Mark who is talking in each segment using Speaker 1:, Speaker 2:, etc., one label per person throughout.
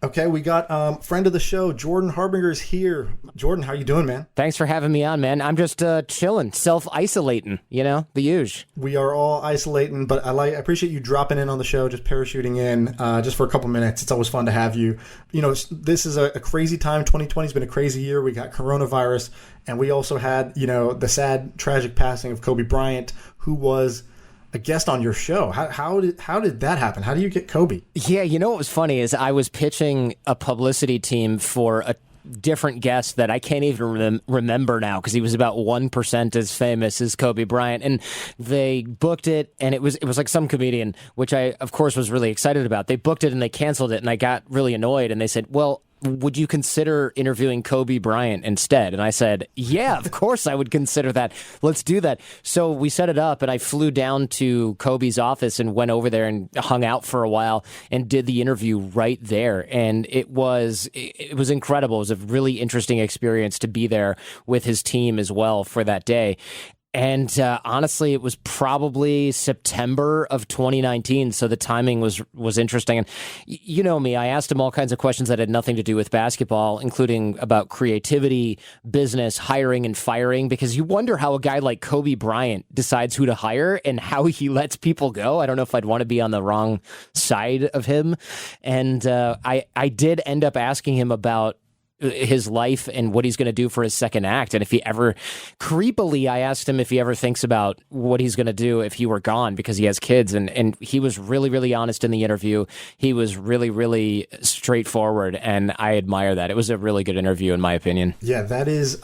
Speaker 1: Okay, we got friend of the show, Jordan Harbinger is here. Jordan, how you doing, man?
Speaker 2: Thanks for having me on, man. I'm just chilling, self-isolating, the usual.
Speaker 1: We are all isolating, but I appreciate you dropping in on the show, just parachuting in just for a couple minutes. It's always fun to have you. This is a crazy time. 2020 has been a crazy year. We got coronavirus, and we also had, the sad, tragic passing of Kobe Bryant, who was a guest on your show. How did that happen? How do you get Kobe?
Speaker 2: Yeah, what was funny is I was pitching a publicity team for a different guest that I can't even remember now because he was about 1% as famous as Kobe Bryant, and they booked it, and it was like some comedian, which I of course was really excited about. They booked it and they canceled it, and I got really annoyed, and they said, well, would you consider interviewing Kobe Bryant instead? And I said, yeah, of course I would consider that. Let's do that. So we set it up, and I flew down to Kobe's office and went over there and hung out for a while and did the interview right there. And it was incredible. It was a really interesting experience to be there with his team as well for that day. And honestly, it was probably September of 2019, so the timing was interesting. And you know me, I asked him all kinds of questions that had nothing to do with basketball, including about creativity, business, hiring and firing, because you wonder how a guy like Kobe Bryant decides who to hire and how he lets people go. I don't know if I'd want to be on the wrong side of him. And I did end up asking him about his life and what he's going to do for his second act. And if he ever, creepily, I asked him if he ever thinks about what he's going to do if he were gone, because he has kids. And he was really, really honest in the interview. He was really, really straightforward. And I admire that. It was a really good interview, in my opinion.
Speaker 1: Yeah, that is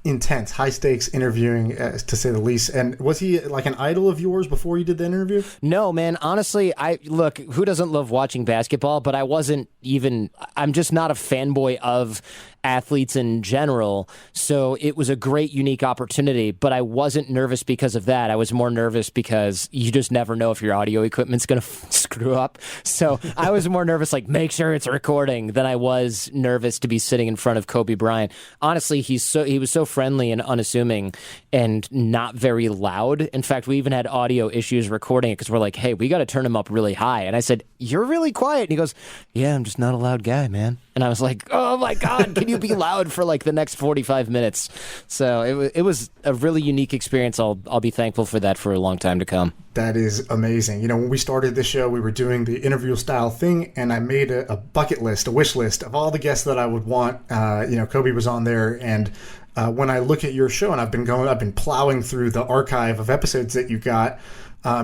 Speaker 1: intense, high stakes interviewing, to say the least. And was he like an idol of yours before you did the interview?
Speaker 2: No, man. Honestly, look, who doesn't love watching basketball? But I'm just not a fanboy of athletes in general. So it was a great, unique opportunity, but I wasn't nervous because of that. I was more nervous because you just never know if your audio equipment's going to screw up. So I was more nervous, like, make sure it's recording, than I was nervous to be sitting in front of Kobe Bryant. Honestly, he was so friendly and unassuming and not very loud. In fact, we even had audio issues recording it because we're like, hey, we got to turn him up really high. And I said, you're really quiet. And he goes, yeah, I'm just not a loud guy, man. And I was like, oh my God, can you be loud for like the next 45 minutes? So it was a really unique experience. I'll be thankful for that for a long time to come.
Speaker 1: That is amazing. When we started this show, we were doing the interview style thing, and I made a bucket list, a wish list of all the guests that I would want. Kobe was on there, and when I look at your show, and I've been plowing through the archive of episodes that you got.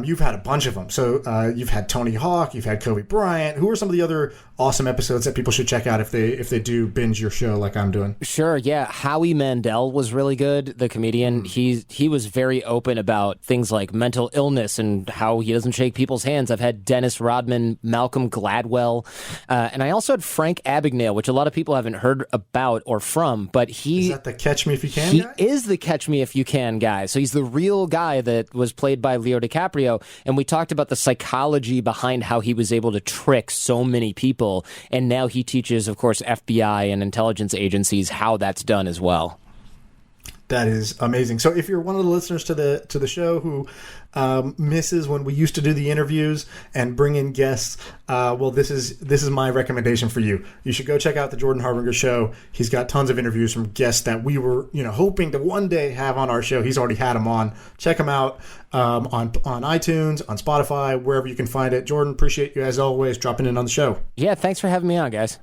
Speaker 1: You've had a bunch of them. So you've had Tony Hawk, you've had Kobe Bryant. Who are some of the other awesome episodes that people should check out if they do binge your show like I'm doing?
Speaker 2: Sure, yeah. Howie Mandel was really good, the comedian. He was very open about things like mental illness and how he doesn't shake people's hands. I've had Dennis Rodman, Malcolm Gladwell, and I also had Frank Abagnale, which a lot of people haven't heard about or from, but
Speaker 1: is that the Catch Me If You Can guy?
Speaker 2: He is the Catch Me If You Can guy. So he's the real guy that was played by Leo DiCaprio. And we talked about the psychology behind how he was able to trick so many people. And now he teaches, of course, FBI and intelligence agencies how that's done as well.
Speaker 1: That is amazing. So if you're one of the listeners to the show who misses when we used to do the interviews and bring in guests, well, this is my recommendation for you. You should go check out the Jordan Harbinger show. He's got tons of interviews from guests that we were hoping to one day have on our show. He's already had them on. Check them out on iTunes, on Spotify, wherever you can find it. Jordan, appreciate you as always dropping in on the show.
Speaker 2: Yeah, thanks for having me on, guys.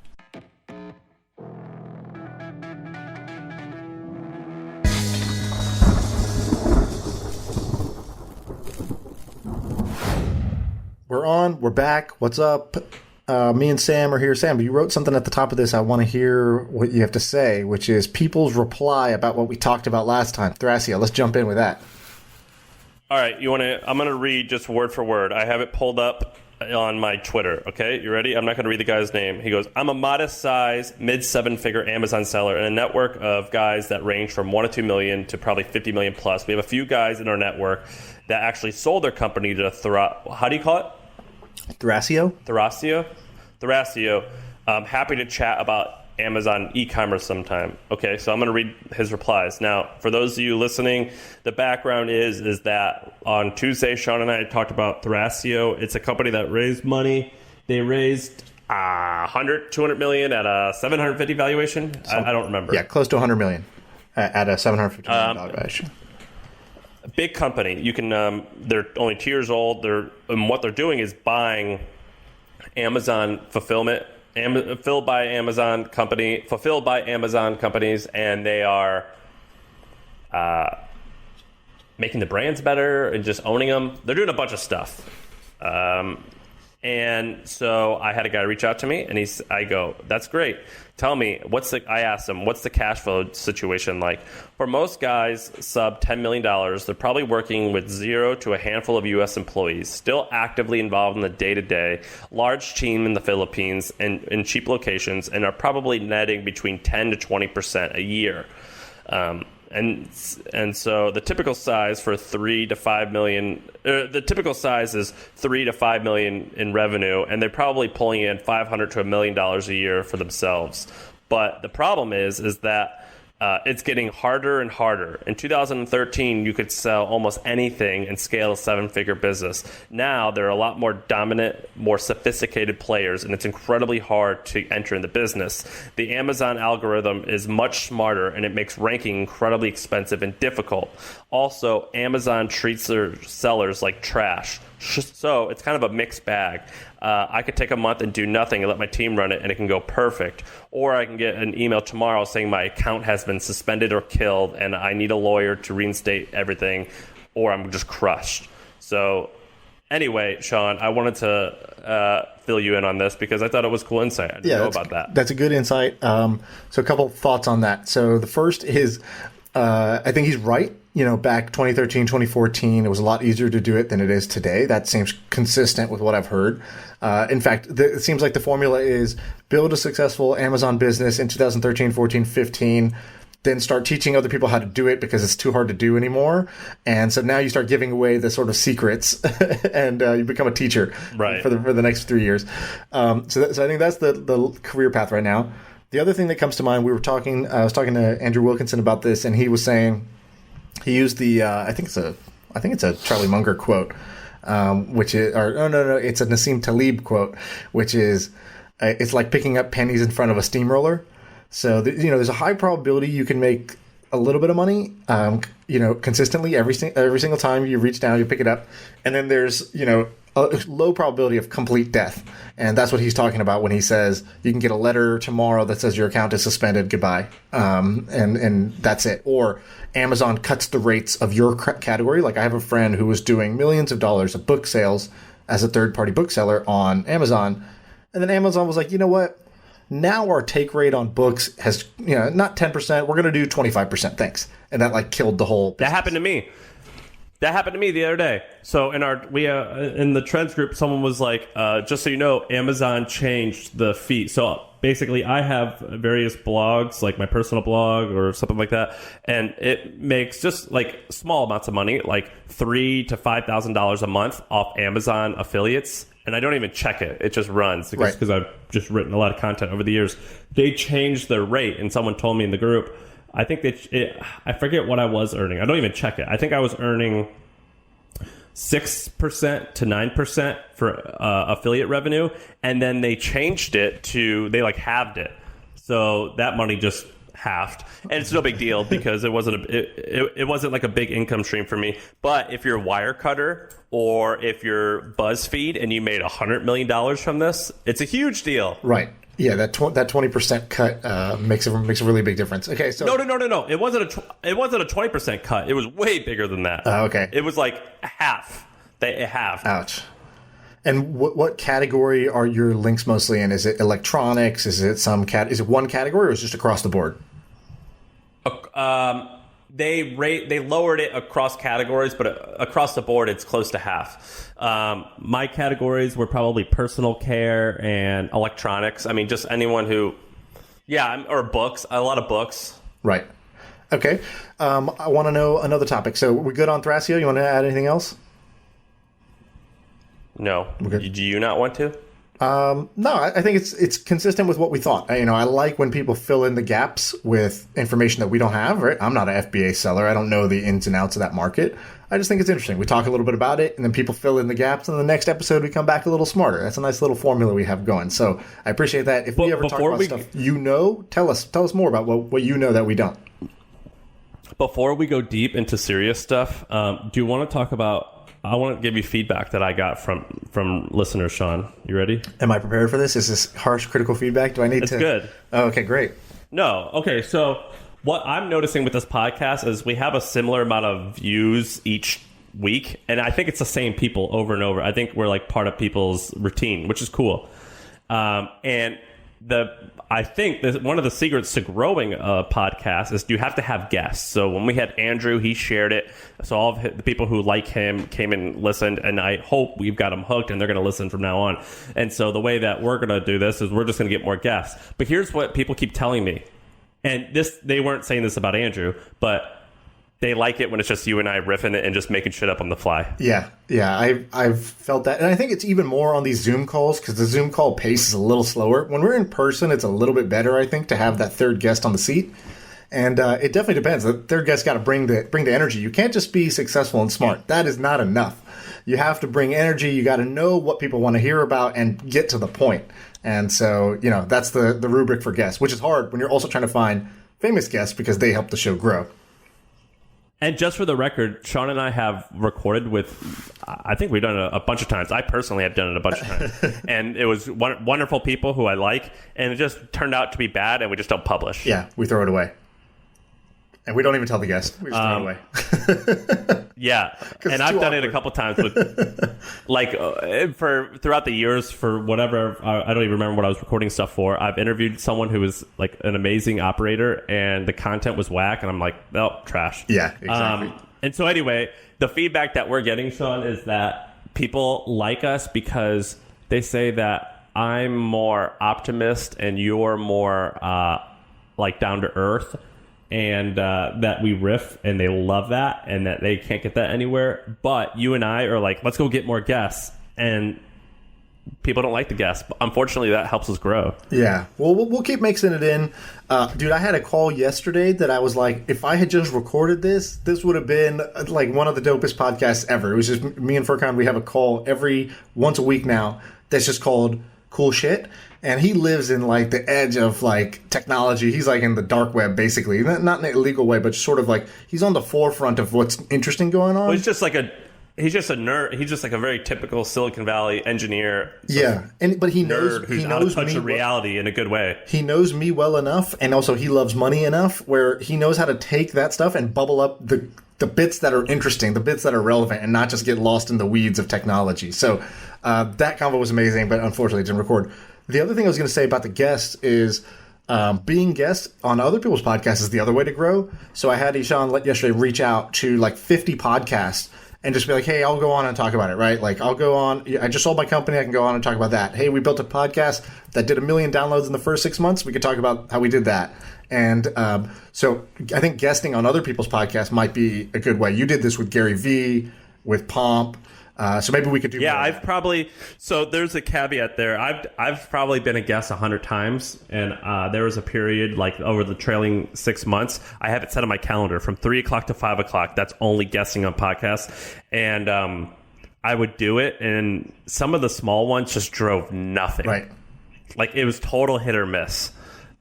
Speaker 1: We're on. We're back. What's up? Me and Sam are here. Sam, you wrote something at the top of this. I want to hear what you have to say, which is people's reply about what we talked about last time. Thrasio, let's jump in with that.
Speaker 3: All right. I'm going to read just word for word. I have it pulled up on my Twitter. Okay. You ready? I'm not going to read the guy's name. He goes, I'm a modest size, mid 7-figure Amazon seller in a network of guys that range from 1 to 2 million to probably 50 million plus. We have a few guys in our network that actually sold their company to how do you call it?
Speaker 1: Thrasio.
Speaker 3: Happy to chat about Amazon e-commerce sometime. Okay, so I'm going to read his replies. Now, for those of you listening, the background is that on Tuesday, Sean and I talked about Thrasio. It's a company that raised money. They raised, 100, 200 million at a 750 valuation. I don't remember.
Speaker 1: Yeah, close to 100 million at a $750 million valuation.
Speaker 3: A big company. You can. They're only 2 years old. And what they're doing is buying Amazon fulfillment, fulfilled by Amazon companies, and they are making the brands better and just owning them. They're doing a bunch of stuff. And so I had a guy reach out to me, and I go, that's great. Tell me, I asked him, what's the cash flow situation like? For most guys sub $10 million, they're probably working with 0 to a handful of U.S. employees, still actively involved in the day-to-day, large team in the Philippines and in cheap locations, and are probably netting between 10 to 20% a year. And so the typical size for 3 to 5 million, the typical size is 3 to 5 million in revenue, and they're probably pulling in $500 to $1 million a year for themselves. But the problem is that it's getting harder and harder. In 2013, you could sell almost anything and scale a 7-figure business. Now there are a lot more dominant, more sophisticated players, and it's incredibly hard to enter in the business. The Amazon algorithm is much smarter, and it makes ranking incredibly expensive and difficult. Also, Amazon treats their sellers like trash. So it's kind of a mixed bag. I could take a month and do nothing and let my team run it, and it can go perfect. Or I can get an email tomorrow saying my account has been suspended or killed, and I need a lawyer to reinstate everything, or I'm just crushed. So anyway, Sean, I wanted to fill you in on this because I thought it was cool insight. I didn't know about that.
Speaker 1: That's a good insight. So a couple thoughts on that. So the first is I think he's right. Back 2013, 2014, it was a lot easier to do it than it is today. That seems consistent with what I've heard. In fact, it seems like the formula is build a successful Amazon business in 2013, 14, 15, then start teaching other people how to do it because it's too hard to do anymore. And so now you start giving away the sort of secrets and you become a teacher for the next 3 years. So I think that's the career path right now. The other thing that comes to mind, I was talking to Andrew Wilkinson about this, and he was saying, he used the I think it's a Charlie Munger quote, which is it's a Nassim Taleb quote, which is it's like picking up pennies in front of a steamroller. So there's a high probability you can make a little bit of money, consistently every single time you reach down, you pick it up, and then there's a low probability of complete death. And that's what he's talking about when he says you can get a letter tomorrow that says your account is suspended, goodbye. And that's it. Or Amazon cuts the rates of your category. Like I have a friend who was doing millions of dollars of book sales as a third-party bookseller on Amazon. And then Amazon was like, you know what? Now our take rate on books has, not 10%. We're going to do 25%. Thanks. And that killed the whole business.
Speaker 3: That happened to me. That happened to me the other day. So in the Trends group, someone was like, just so you know, Amazon changed the fee. So basically, I have various blogs, like my personal blog or something like that, and it makes just small amounts of money, like $3,000 to $5,000 a month off Amazon affiliates. And I don't even check it. It just runs because I've just written a lot of content over the years. They changed the rate, and someone told me in the group, I think I forget what I was earning. I don't even check it. I think I was earning 6% to 9% for affiliate revenue, and then they changed it to they halved it. So that money just halved, and it's no big deal because it wasn't like a big income stream for me. But if you're Wirecutter or if you're BuzzFeed and you made $100 million from this, it's a huge deal.
Speaker 1: Right. Yeah, that 20% cut makes a really big difference. Okay, so
Speaker 3: no. It wasn't a 20% cut. It was way bigger than that.
Speaker 1: Okay.
Speaker 3: It was like half. It halved.
Speaker 1: Ouch. And what category are your links mostly in? Is it electronics? Is it is it one category, or is it just across the board?
Speaker 3: They lowered it across categories, but across the board, it's close to half. My categories were probably personal care and electronics. I mean, just anyone who, or books. A lot of books.
Speaker 1: Right. Okay. I want to know another topic. So we're good on Thrasio. You want to add anything else?
Speaker 3: No. Do you not want to?
Speaker 1: No, I think it's consistent with what we thought. I like when people fill in the gaps with information that we don't have, right? I'm not an FBA seller. I don't know the ins and outs of that market. I just think it's interesting. We talk a little bit about it, and then people fill in the gaps, and the next episode we come back a little smarter. That's a nice little formula we have going. So I appreciate that. If we ever talk about stuff tell us more about what you know that we don't.
Speaker 3: Before we go deep into serious stuff, do you want to talk about... I want to give you feedback that I got from listeners, Sean. You ready?
Speaker 1: Am I prepared for this? Is this harsh, critical feedback? Do I need to...
Speaker 3: It's good.
Speaker 1: Oh, okay, great.
Speaker 3: No. Okay, so what I'm noticing with this podcast is we have a similar amount of views each week, and I think it's the same people over and over. I think we're like part of people's routine, which is cool. And I think one of the secrets to growing a podcast is you have to have guests. So when we had Andrew, he shared it. So all of the people who like him came and listened, and I hope we've got them hooked and they're going to listen from now on. And so the way that we're going to do this is we're just going to get more guests. But here's what people keep telling me. And they weren't saying this about Andrew, but they like it when it's just you and I riffing it and just making shit up on the fly.
Speaker 1: Yeah. I've felt that. And I think it's even more on these Zoom calls because the Zoom call pace is a little slower. When we're in person, it's a little bit better, I think, to have that third guest on the seat. And it definitely depends. The third guest got to bring the energy. You can't just be successful and smart. That is not enough. You have to bring energy. You got to know what people want to hear about and get to the point. And so, that's the rubric for guests, which is hard when you're also trying to find famous guests because they help the show grow.
Speaker 3: And just for the record, Sean and I have recorded with, I think we've done it a bunch of times. I personally have done it a bunch of times. And it was wonderful people who I like. And it just turned out to be bad, and we just don't publish.
Speaker 1: Yeah, we throw it away. And we don't even tell the guest. We just throw it away.
Speaker 3: Yeah. And I've done it a couple times with, throughout the years, for whatever, I don't even remember what I was recording stuff for. I've interviewed someone who was like an amazing operator, and the content was whack, and I'm like, nope, trash.
Speaker 1: Yeah, exactly.
Speaker 3: And so anyway, the feedback that we're getting, Sean, is that people like us because they say that I'm more optimist and you're more down to earth. And that we riff, and they love that, and that they can't get that anywhere. But you and I are like, let's go get more guests, and people don't like the guests. But unfortunately, that helps us grow.
Speaker 1: Yeah, well, we'll keep mixing it in. Dude, I had a call yesterday that I was like, if I had just recorded this would have been like one of the dopest podcasts ever. It was just me and Furkan. We have a call once a week now that's just called Cool Shit. And he lives in like the edge of like technology. He's like in the dark web, basically, not in an illegal way, but sort of like he's on the forefront of what's interesting going on.
Speaker 3: Well, he's just a nerd. He's just like a very typical Silicon Valley engineer.
Speaker 1: Yeah, but he knows
Speaker 3: who's out of touch of reality in a good way.
Speaker 1: He knows me well enough, and also he loves money enough, where he knows how to take that stuff and bubble up the bits that are interesting, the bits that are relevant, and not just get lost in the weeds of technology. So that convo was amazing, but unfortunately it didn't record. The other thing I was going to say about the guests is being guests on other people's podcasts is the other way to grow. So I had Ishan yesterday reach out to like 50 podcasts and just be like, hey, I'll go on and talk about it, right? Like, I'll go on. I just sold my company. I can go on and talk about that. Hey, we built a podcast that did 1 million downloads in the first 6 months. We could talk about how we did that. And so I think guesting on other people's podcasts might be a good way. You did this with Gary Vee, with Pomp. So maybe we could do more.
Speaker 3: So there's a caveat there. I've probably been a guest 100 times, and there was a period like over the trailing 6 months, I have it set on my calendar from 3 o'clock to 5 o'clock. That's only guesting on podcasts. And I would do it, and some of the small ones just drove nothing.
Speaker 1: Right.
Speaker 3: Like it was total hit or miss.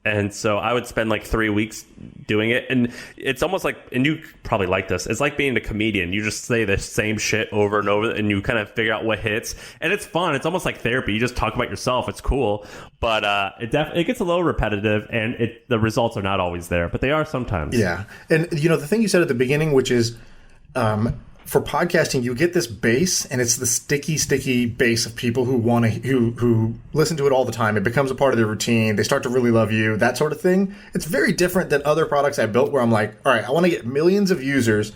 Speaker 3: And so I would spend like 3 weeks doing it. And it's almost like, and you probably like this, it's like being a comedian. You just say the same shit over and over, and you kind of figure out what hits. And it's fun. It's almost like therapy. You just talk about yourself. It's cool. But it gets a little repetitive, and the results are not always there. But they are sometimes.
Speaker 1: Yeah. And, the thing you said at the beginning, which is for podcasting, you get this base, and it's the sticky base of people who want to who listen to it all the time. It becomes a part of their routine. They start to really love you, that sort of thing. It's very different than other products I built where I'm like, all right, I want to get millions of users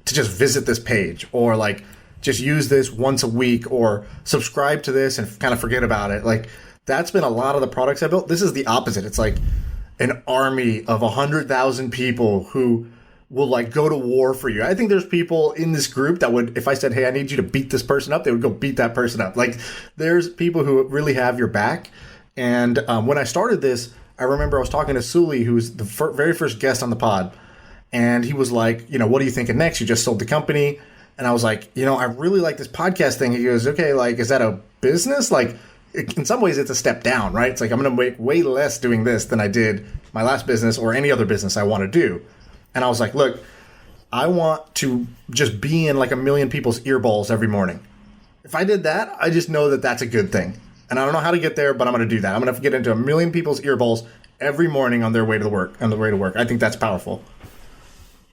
Speaker 1: to just visit this page, or like just use this once a week, or subscribe to this and kind of forget about it. Like that's been a lot of the products I built. This is the opposite. It's like an army of 100,000 people who will like go to war for you. I think there's people in this group that would, if I said, hey, I need you to beat this person up, they would go beat that person up. Like there's people who really have your back. And when I started this, I remember I was talking to Sully, who's the very first guest on the pod. And he was like, what are you thinking next? You just sold the company. And I was like, I really like this podcast thing. He goes, okay, like, is that a business? Like, in some ways, it's a step down, right? It's like, I'm going to make way less doing this than I did my last business or any other business I want to do. And I was like, look, I want to just be in like a million people's earballs every morning. If I did that, I just know that that's a good thing. And I don't know how to get there, but I'm going to do that. I'm going to get into a million people's earballs every morning on their way to work. I think that's powerful.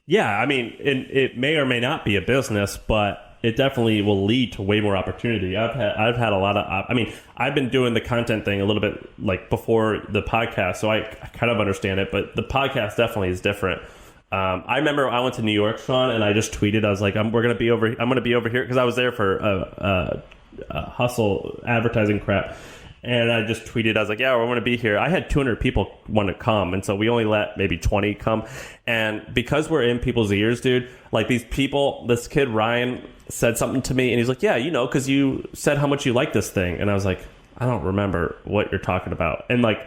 Speaker 3: Yeah, I mean, it may or may not be a business, but it definitely will lead to way more opportunity. I've had a lot of. I mean, I've been doing the content thing a little bit like before the podcast, so I kind of understand it. But the podcast definitely is different. I remember I went to New York, Sean, and I just tweeted. I was like, I'm going to be over here because I was there for hustle advertising crap. And I just tweeted, I was like, yeah, we're going to be here. I had 200 people want to come. And so we only let maybe 20 come. And because we're in people's ears, dude, like these people, this kid, Ryan, said something to me. And he's like, yeah, because you said how much you like this thing. And I was like, I don't remember what you're talking about. And like,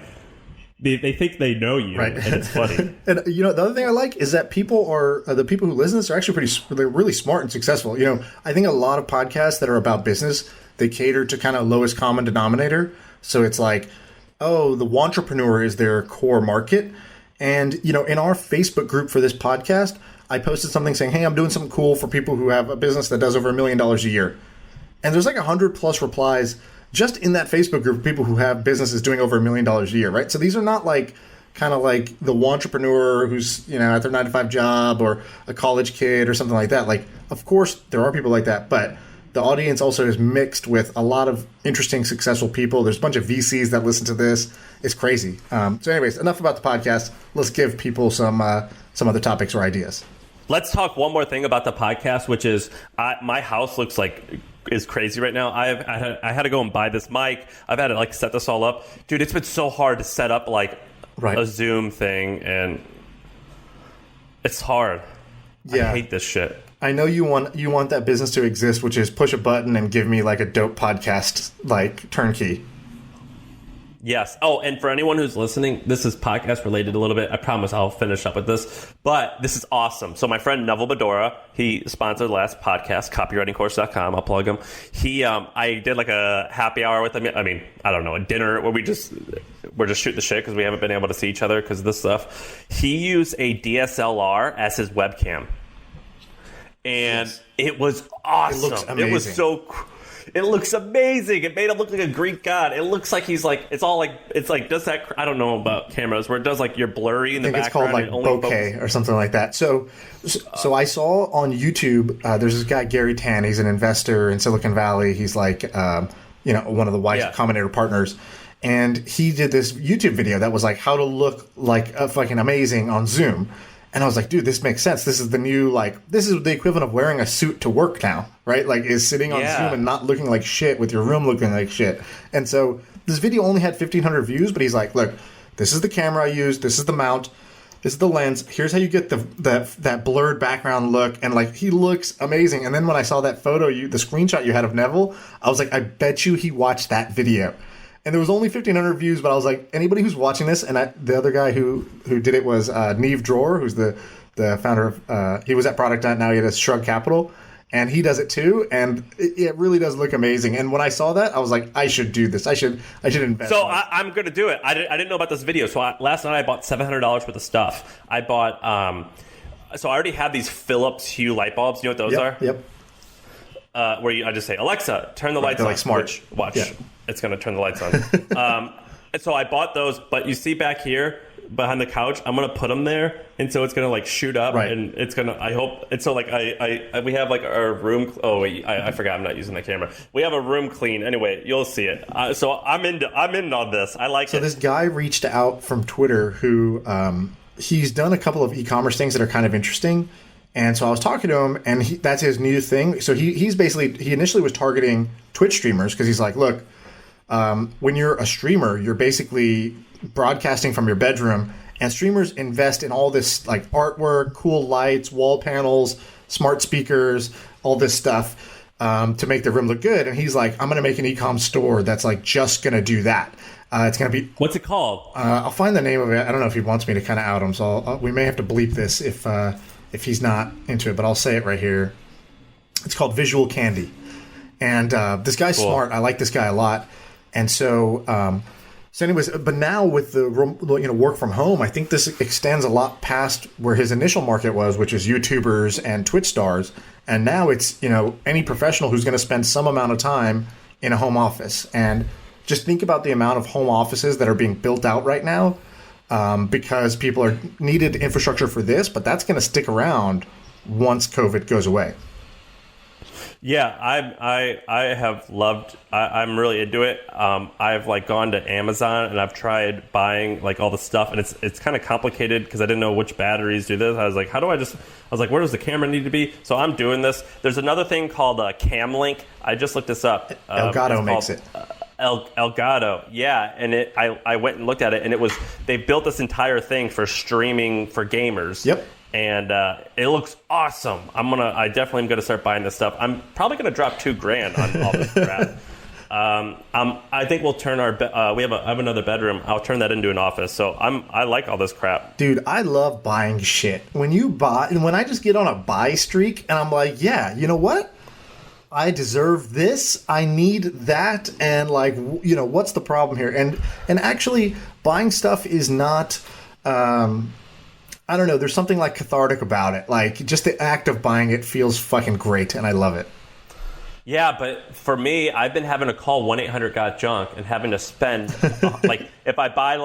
Speaker 3: they think they know you.
Speaker 1: Right.
Speaker 3: And it's funny.
Speaker 1: And the other thing I like is that people are, the people who listen to this are actually they're really smart and successful. I think a lot of podcasts that are about business, they cater to kind of lowest common denominator. So it's like, oh, the wantrepreneur is their core market. And, in our Facebook group for this podcast, I posted something saying, hey, I'm doing something cool for people who have a business that does over $1 million a year. And there's like 100+ replies just in that Facebook group of people who have businesses doing over $1 million a year, right? So these are not like kind of like the wantrepreneur who's, at their 9-to-5 job or a college kid or something like that. Like, of course, there are people like that, but the audience also is mixed with a lot of interesting, successful people. There's a bunch of VCs that listen to this. It's crazy. So anyways, enough about the podcast. Let's give people some other topics or ideas.
Speaker 3: Let's talk one more thing about the podcast, which is my house looks like is crazy right now. I had to go and buy this mic. I've had to like set this all up. Dude, it's been so hard to set up like a Zoom thing, and it's hard.
Speaker 1: Yeah.
Speaker 3: I hate this shit.
Speaker 1: I know you want that business to exist, which is push a button and give me like a dope podcast, like turnkey.
Speaker 3: Yes. Oh, and for anyone who's listening, this is podcast related a little bit. I promise I'll finish up with this, but this is awesome. So my friend Neville Bedora, he sponsored the last podcast, copywritingcourse.com. I'll plug him. I did like a happy hour with him. I mean, I don't know, a dinner where we're just shooting the shit because we haven't been able to see each other because of this stuff. He used a DSLR as his webcam. And it was awesome.
Speaker 1: It looks amazing.
Speaker 3: It looks amazing. It made him look like a Greek god. It looks like he's like, it's like, does that, I don't know about cameras, where it does like you're blurry in the background.
Speaker 1: I think it's called like bokeh or something like that. So I saw on YouTube, there's this guy, Gary Tan. He's an investor in Silicon Valley. He's like, one of the Y Combinator partners. And he did this YouTube video that was like how to look like a fucking amazing on Zoom. And I was like, dude, this makes sense. This is the new, this is the equivalent of wearing a suit to work now, right? Like, is sitting on Zoom and not looking like shit with your room looking like shit. And so this video only had 1,500 views, but he's like, look, this is the camera I use. This is the mount. This is the lens. Here's how you get that blurred background look. And, he looks amazing. And then when I saw that photo, the screenshot you had of Neville, I was like, I bet you he watched that video. And there was only 1,500 views, but I was like, anybody who's watching this, and the other guy who did it was Neve Dror, who's the founder of, he was at Product Hunt, now he has Shrug Capital, and he does it too, and it really does look amazing. And when I saw that, I was like, I should do this. I should invest.
Speaker 3: So I'm going to do it. I didn't know about this video. So last night I bought $700 worth of stuff. I bought, so I already have these Philips Hue light bulbs. You know what those are?
Speaker 1: Yep.
Speaker 3: I just say, Alexa, turn the lights on.
Speaker 1: Like smart.
Speaker 3: Watch.
Speaker 1: Yeah.
Speaker 3: It's going to turn the lights on. And so I bought those, but you see back here behind the couch, I'm going to put them there. And so it's going to shoot up and it's going to, I hope. And so we have our room. Oh wait, I forgot. I'm not using the camera. We have a room clean. Anyway, you'll see it. So I'm in on this. I like it.
Speaker 1: So this guy reached out from Twitter who, he's done a couple of e-commerce things that are kind of interesting. And so I was talking to him, and that's his new thing. So he initially was targeting Twitch streamers because he's like, look, when you're a streamer, you're basically broadcasting from your bedroom, and streamers invest in all this artwork, cool lights, wall panels, smart speakers, all this stuff to make their room look good. And he's like, I'm going to make an e-com store that's just going to do that. It's going to be...
Speaker 3: What's it called?
Speaker 1: I'll find the name of it. I don't know if he wants me to kind of out him, so we may have to bleep this if he's not into it, but I'll say it right here. It's called Visual Candy, and this guy's smart. I like this guy a lot, and so. So anyways, but now with the work from home, I think this extends a lot past where his initial market was, which is YouTubers and Twitch stars. And now it's, any professional who's going to spend some amount of time in a home office. And just think about the amount of home offices that are being built out right now because people are needed infrastructure for this, but that's going to stick around once COVID goes away.
Speaker 3: Yeah, I have loved. I'm really into it. I've gone to Amazon and I've tried buying all the stuff, and it's kind of complicated because I didn't know which batteries do this. I was like, where does the camera need to be? So I'm doing this. There's another thing called Camlink. I just looked this up.
Speaker 1: Elgato makes it.
Speaker 3: Elgato, yeah, and I went and looked at it, and they built this entire thing for streaming for gamers.
Speaker 1: Yep.
Speaker 3: And it looks awesome. I definitely am gonna start buying this stuff. I'm probably gonna drop $2,000 on all this crap. I think we'll turn I have another bedroom. I'll turn that into an office. So I like all this crap.
Speaker 1: Dude, I love buying shit. When I just get on a buy streak and I'm like, yeah, you know what? I deserve this. I need that. And what's the problem here? And actually buying stuff is not, I don't know. There's something cathartic about it. Just the act of buying it feels fucking great, and I love it.
Speaker 3: Yeah, but for me, I've been having to call 1-800-GOT-JUNK and having to spend if I buy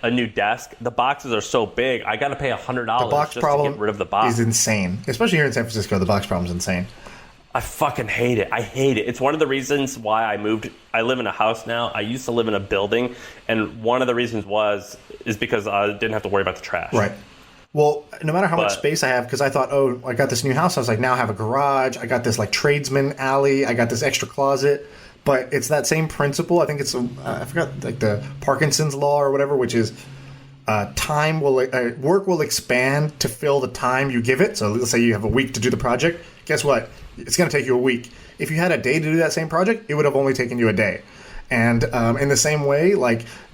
Speaker 3: a new desk, the boxes are so big, I got to pay $100
Speaker 1: just
Speaker 3: to get rid of the box.
Speaker 1: Is insane, especially here in San Francisco. The box problem is insane.
Speaker 3: I fucking hate it. I hate it. It's one of the reasons why I moved. I live in a house now. I used to live in a building, and one of the reasons is because I didn't have to worry about the trash.
Speaker 1: Right. Well, no matter how much space I have, because I thought, I got this new house. I was like, now I have a garage. I got this tradesman alley. I got this extra closet. But it's that same principle. I think it's, I forgot, the Parkinson's law or whatever, which is work will expand to fill the time you give it. So let's say you have a week to do the project. Guess what? It's going to take you a week. If you had a day to do that same project, it would have only taken you a day. And in the same way,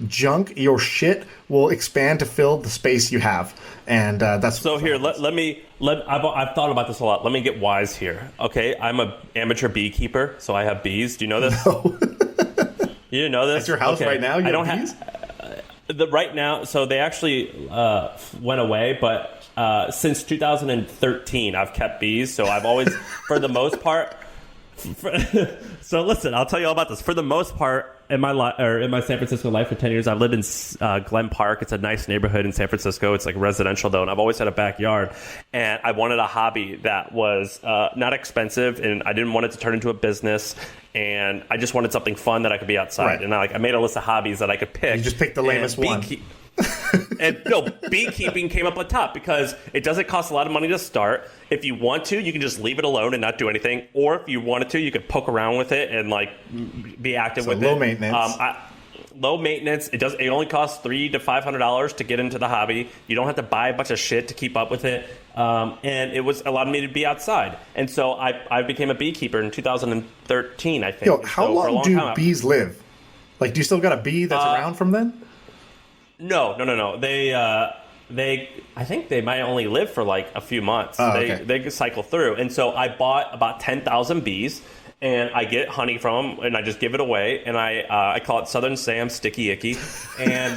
Speaker 1: junk, your shit will expand to fill the space you have. And that's
Speaker 3: so. Here, I've thought about this a lot. Let me get wise here. Okay, I'm an amateur beekeeper, so I have bees. Do you know this?
Speaker 1: No.
Speaker 3: You didn't know this?
Speaker 1: That's your house right now? I don't have bees?
Speaker 3: Right now, so they actually went away, but since 2013, I've kept bees. So I've always, for the most part. So listen, I'll tell you all about this. For the most part, in my San Francisco life for 10 years, I've lived in Glen Park. It's a nice neighborhood in San Francisco. It's residential though, and I've always had a backyard. And I wanted a hobby that was not expensive, and I didn't want it to turn into a business. And I just wanted something fun that I could be outside. Right. And I made a list of hobbies that I could pick.
Speaker 1: You just picked the lamest one.
Speaker 3: And beekeeping came up on top because it doesn't cost a lot of money to start. If you want to, you can just leave it alone and not do anything. Or if you wanted to, you could poke around with it and be active with
Speaker 1: low
Speaker 3: it.
Speaker 1: Maintenance.
Speaker 3: Low maintenance. It only costs $300 to $500 to get into the hobby. You don't have to buy a bunch of shit to keep up with it. And it was allowed me to be outside. And so I became a beekeeper in 2013, I think.
Speaker 1: How long do bees live? Do you still got a bee that's around from then?
Speaker 3: No. They I think they might only live for a few months.
Speaker 1: Oh, okay.
Speaker 3: They cycle through. And so I bought about 10,000 bees, and I get honey from them, and I just give it away, and I call it Southern Sam Sticky Icky, and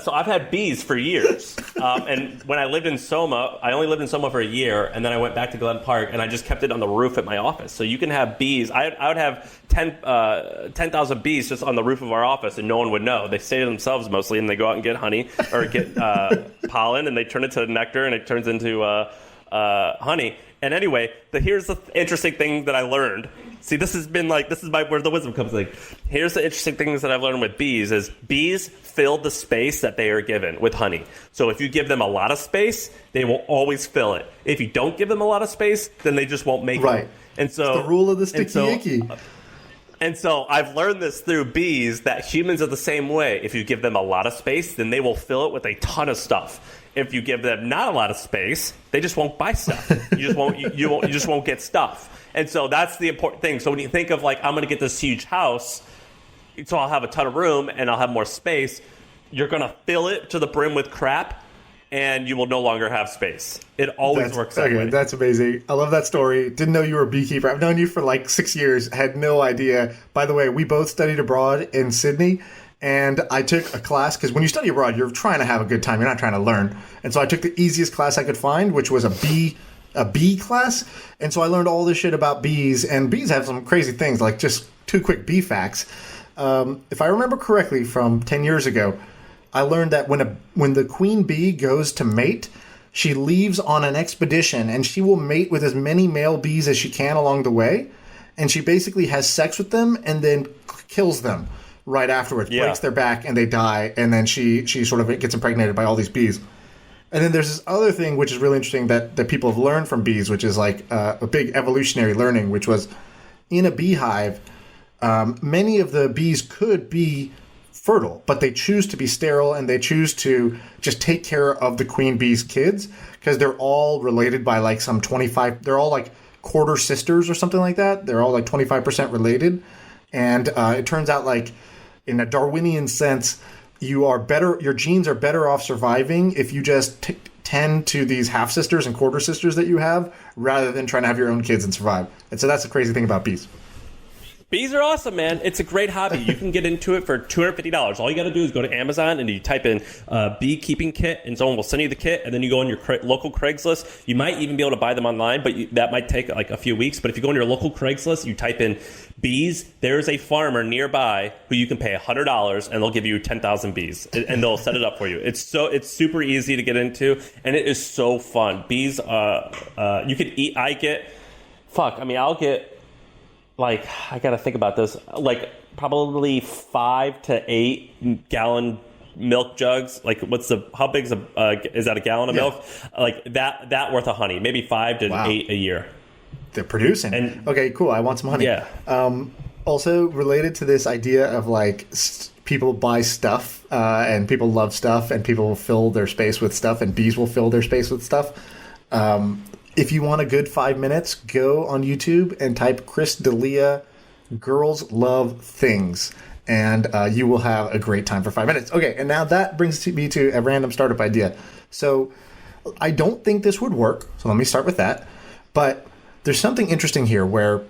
Speaker 3: so I've had bees for years. And when I lived in Soma, I only lived in Soma for a year, and then I went back to Glen Park, and I just kept it on the roof at my office. So you can have bees. I would have 10,000 bees just on the roof of our office, and no one would know. They stay to themselves mostly, and they go out and get honey or get pollen, and they turn it to nectar, and it turns into honey. And anyway, here's the interesting thing that I learned. See, this is where the wisdom comes in. Here's the interesting things that I've learned with bees is bees fill the space that they are given with honey. So if you give them a lot of space, they will always fill it. If you don't give them a lot of space, then they just won't make it. And so
Speaker 1: it's the rule of the sticky icky.
Speaker 3: And so I've learned this through bees that humans are the same way. If you give them a lot of space, then they will fill it with a ton of stuff. If you give them not a lot of space, they just won't buy stuff. You just won't get stuff. And so that's the important thing. So when you think of I'm going to get this huge house, so I'll have a ton of room and I'll have more space, you're going to fill it to the brim with crap. and you will no longer have space. It always works that way.
Speaker 1: That's amazing. I love that story. Didn't know you were a beekeeper. I've known you for like 6 years. Had no idea. By the way, we both studied abroad in Sydney, and I took a class because when you study abroad, you're trying to have a good time. You're not trying to learn. And so I took the easiest class I could find, which was a bee class. And so I learned all this shit about bees, and bees have some crazy things, like just 2 quick bee facts. If I remember correctly from 10 years ago, I learned that when the queen bee goes to mate, she leaves on an expedition, and she will mate with as many male bees as she can along the way. And she basically has sex with them and then kills them right afterwards, breaks their back, and they die. And then she sort of gets impregnated by all these bees. And then there's this other thing which is really interesting that people have learned from bees, which is like a big evolutionary learning, which was in a beehive, many of the bees could be fertile, but they choose to be sterile, and they choose to just take care of the queen bee's kids because they're all related by like some 25, they're all like quarter sisters or something like that. They're all like 25% related. And it turns out, like, in a Darwinian sense, your genes are better off surviving if you just tend to these half sisters and quarter sisters that you have rather than trying to have your own kids and survive. And so that's the crazy thing about bees.
Speaker 3: Bees are awesome, man. It's a great hobby. You can get into it for $250. All you got to do is go to Amazon and you type in beekeeping kit, and someone will send you the kit, and then you go on your local Craigslist. You might even be able to buy them online, but that might take like a few weeks. But if you go on your local Craigslist, you type in bees, there's a farmer nearby who you can pay $100, and they'll give you 10,000 bees, and they'll set it up for you. It's super easy to get into, and it is so fun. Bees, you could eat. I'll get. Like, I gotta think about this. Like, probably 5 to 8 gallon milk jugs. Like, how big is that a gallon of milk? Like that worth of honey. Maybe 5 to 8 a year.
Speaker 1: They're producing. Okay, cool. I want some honey.
Speaker 3: Yeah.
Speaker 1: Also related to this idea of like people buy stuff and people love stuff and people will fill their space with stuff and bees will fill their space with stuff. If you want a good 5 minutes, go on YouTube and type Chris D'Elia "Girls Love Things," and you will have a great time for 5 minutes. Okay, and now that brings me to a random startup idea. So I don't think this would work, so let me start with that. But there's something interesting here where,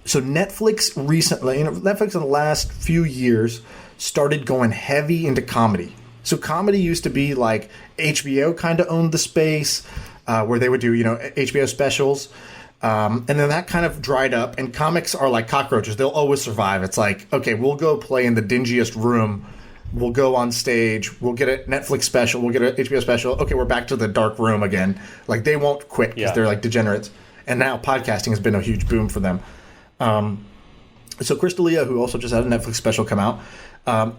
Speaker 1: so Netflix recently, Netflix in the last few years started going heavy into comedy. So comedy used to be like HBO kind of owned the space, where they would do, HBO specials. And then that kind of dried up, and comics are like cockroaches. They'll always survive. It's like, okay, we'll go play in the dingiest room. We'll go on stage. We'll get a Netflix special. We'll get an HBO special. Okay, we're back to the dark room again. Like, they won't quit because they're like degenerates. And now podcasting has been a huge boom for them. So Chris D'Elia, who also just had a Netflix special come out,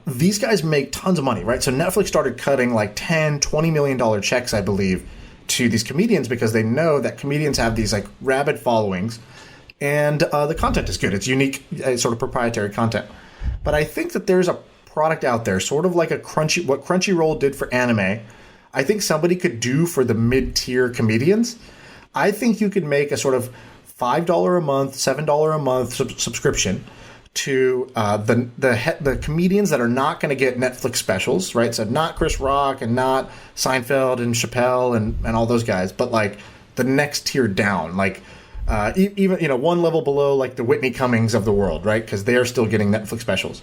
Speaker 1: these guys make tons of money, right? So Netflix started cutting like $10, $20 million checks, I believe, to these comedians because they know that comedians have these like rabid followings, and the content is good. It's unique, sort of proprietary content. But I think that there's a product out there, sort of like what Crunchyroll did for anime. I think somebody could do for the mid-tier comedians. I think you could make a sort of $5 a month, $7 a month subscription to the comedians that are not going to get Netflix specials, right? So not Chris Rock and not Seinfeld and Chappelle and all those guys, but like the next tier down, like even one level below, like the Whitney Cummings of the world, right? Because they are still getting Netflix specials.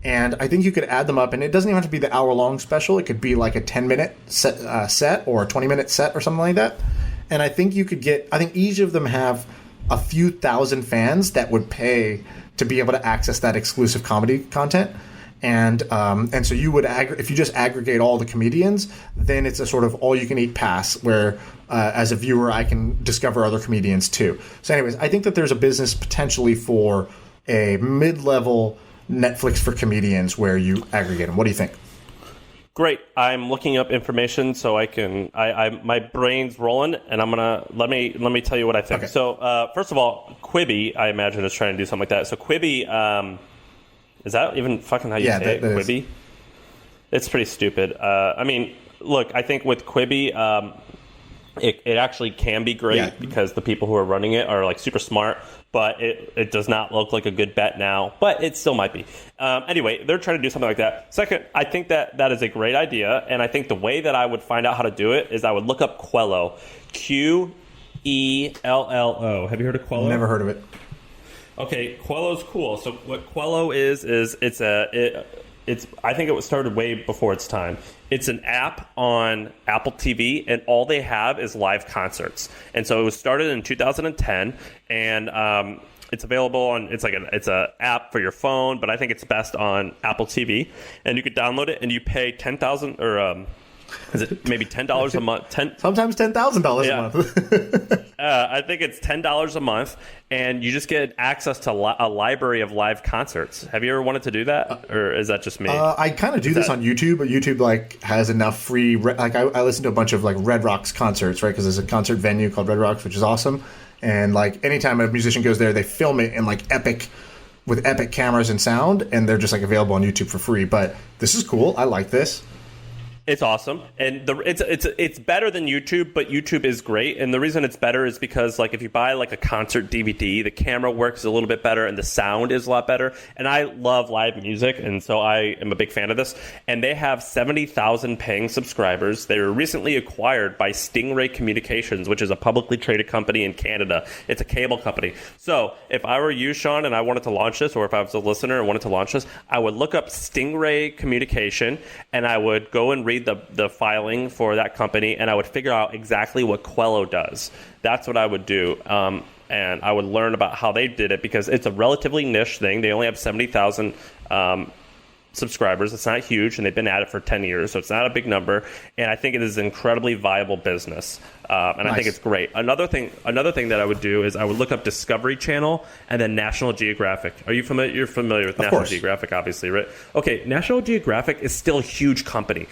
Speaker 1: And I think you could add them up, and it doesn't even have to be the hour-long special. It could be like a 10-minute set or a 20-minute set or something like that. And I think you could I think each of them have a few thousand fans that would pay to be able to access that exclusive comedy content. And so you would if you just aggregate all the comedians, then it's a sort of all-you-can-eat pass where, as a viewer, I can discover other comedians too. So anyways, I think that there's a business potentially for a mid-level Netflix for comedians where you aggregate them. What do you think?
Speaker 3: Great. I'm looking up information so I can. My brain's rolling, and I'm gonna let me tell you what I think.
Speaker 1: Okay.
Speaker 3: So first of all, Quibi, I imagine, is trying to do something like that. So Quibi, is that even fucking how you say it? Quibi. It's pretty stupid. I mean, look, I think with Quibi, It actually can be great because the people who are running it are like super smart, but it does not look like a good bet now, but it still might be. Anyway, they're trying to do something like that. Second, I think that is a great idea, and I think the way that I would find out how to do it is I would look up Quello, Quello. Have you heard of Quello?
Speaker 1: Never heard of it.
Speaker 3: Okay, Quello's cool. So what Quello is it's I think it was started way before its time. It's an app on Apple TV, and all they have is live concerts. And so it was started in 2010, and it's available on. It's a app for your phone, but I think it's best on Apple TV. And you could download it, and you pay $10,000 or is it maybe $10 a month?
Speaker 1: Sometimes $10,000 a month.
Speaker 3: I think it's $10 a month, and you just get access to a library of live concerts. Have you ever wanted to do that, or is that just me?
Speaker 1: I kind of do this on YouTube, but YouTube like has enough free. I listen to a bunch of like Red Rocks concerts, right? Because there's a concert venue called Red Rocks, which is awesome. And like anytime a musician goes there, they film it in like epic cameras and sound, and they're just like available on YouTube for free. But this is cool. I like this.
Speaker 3: It's awesome, and it's better than YouTube, but YouTube is great. And the reason it's better is because, like, if you buy like a concert DVD, the camera works a little bit better, and the sound is a lot better. And I love live music, and so I am a big fan of this. And they have 70,000 paying subscribers. They were recently acquired by Stingray Communications, which is a publicly traded company in Canada. It's a cable company. So if I were you, Sean, and I wanted to launch this, or if I was a listener and wanted to launch this, I would look up Stingray Communication, and I would go and read the filing for that company, and I would figure out exactly what Quello does. That's what I would do, and I would learn about how they did it, because it's a relatively niche thing. They only have 70,000 subscribers. It's not huge, and they've been at it for 10 years, so it's not a big number, and I think it is an incredibly viable business, and nice. I think it's great. Another thing that I would do is I would look up Discovery Channel and then National Geographic. Are you familiar? You're familiar with National Geographic, obviously, right? Okay, National Geographic is still a huge company.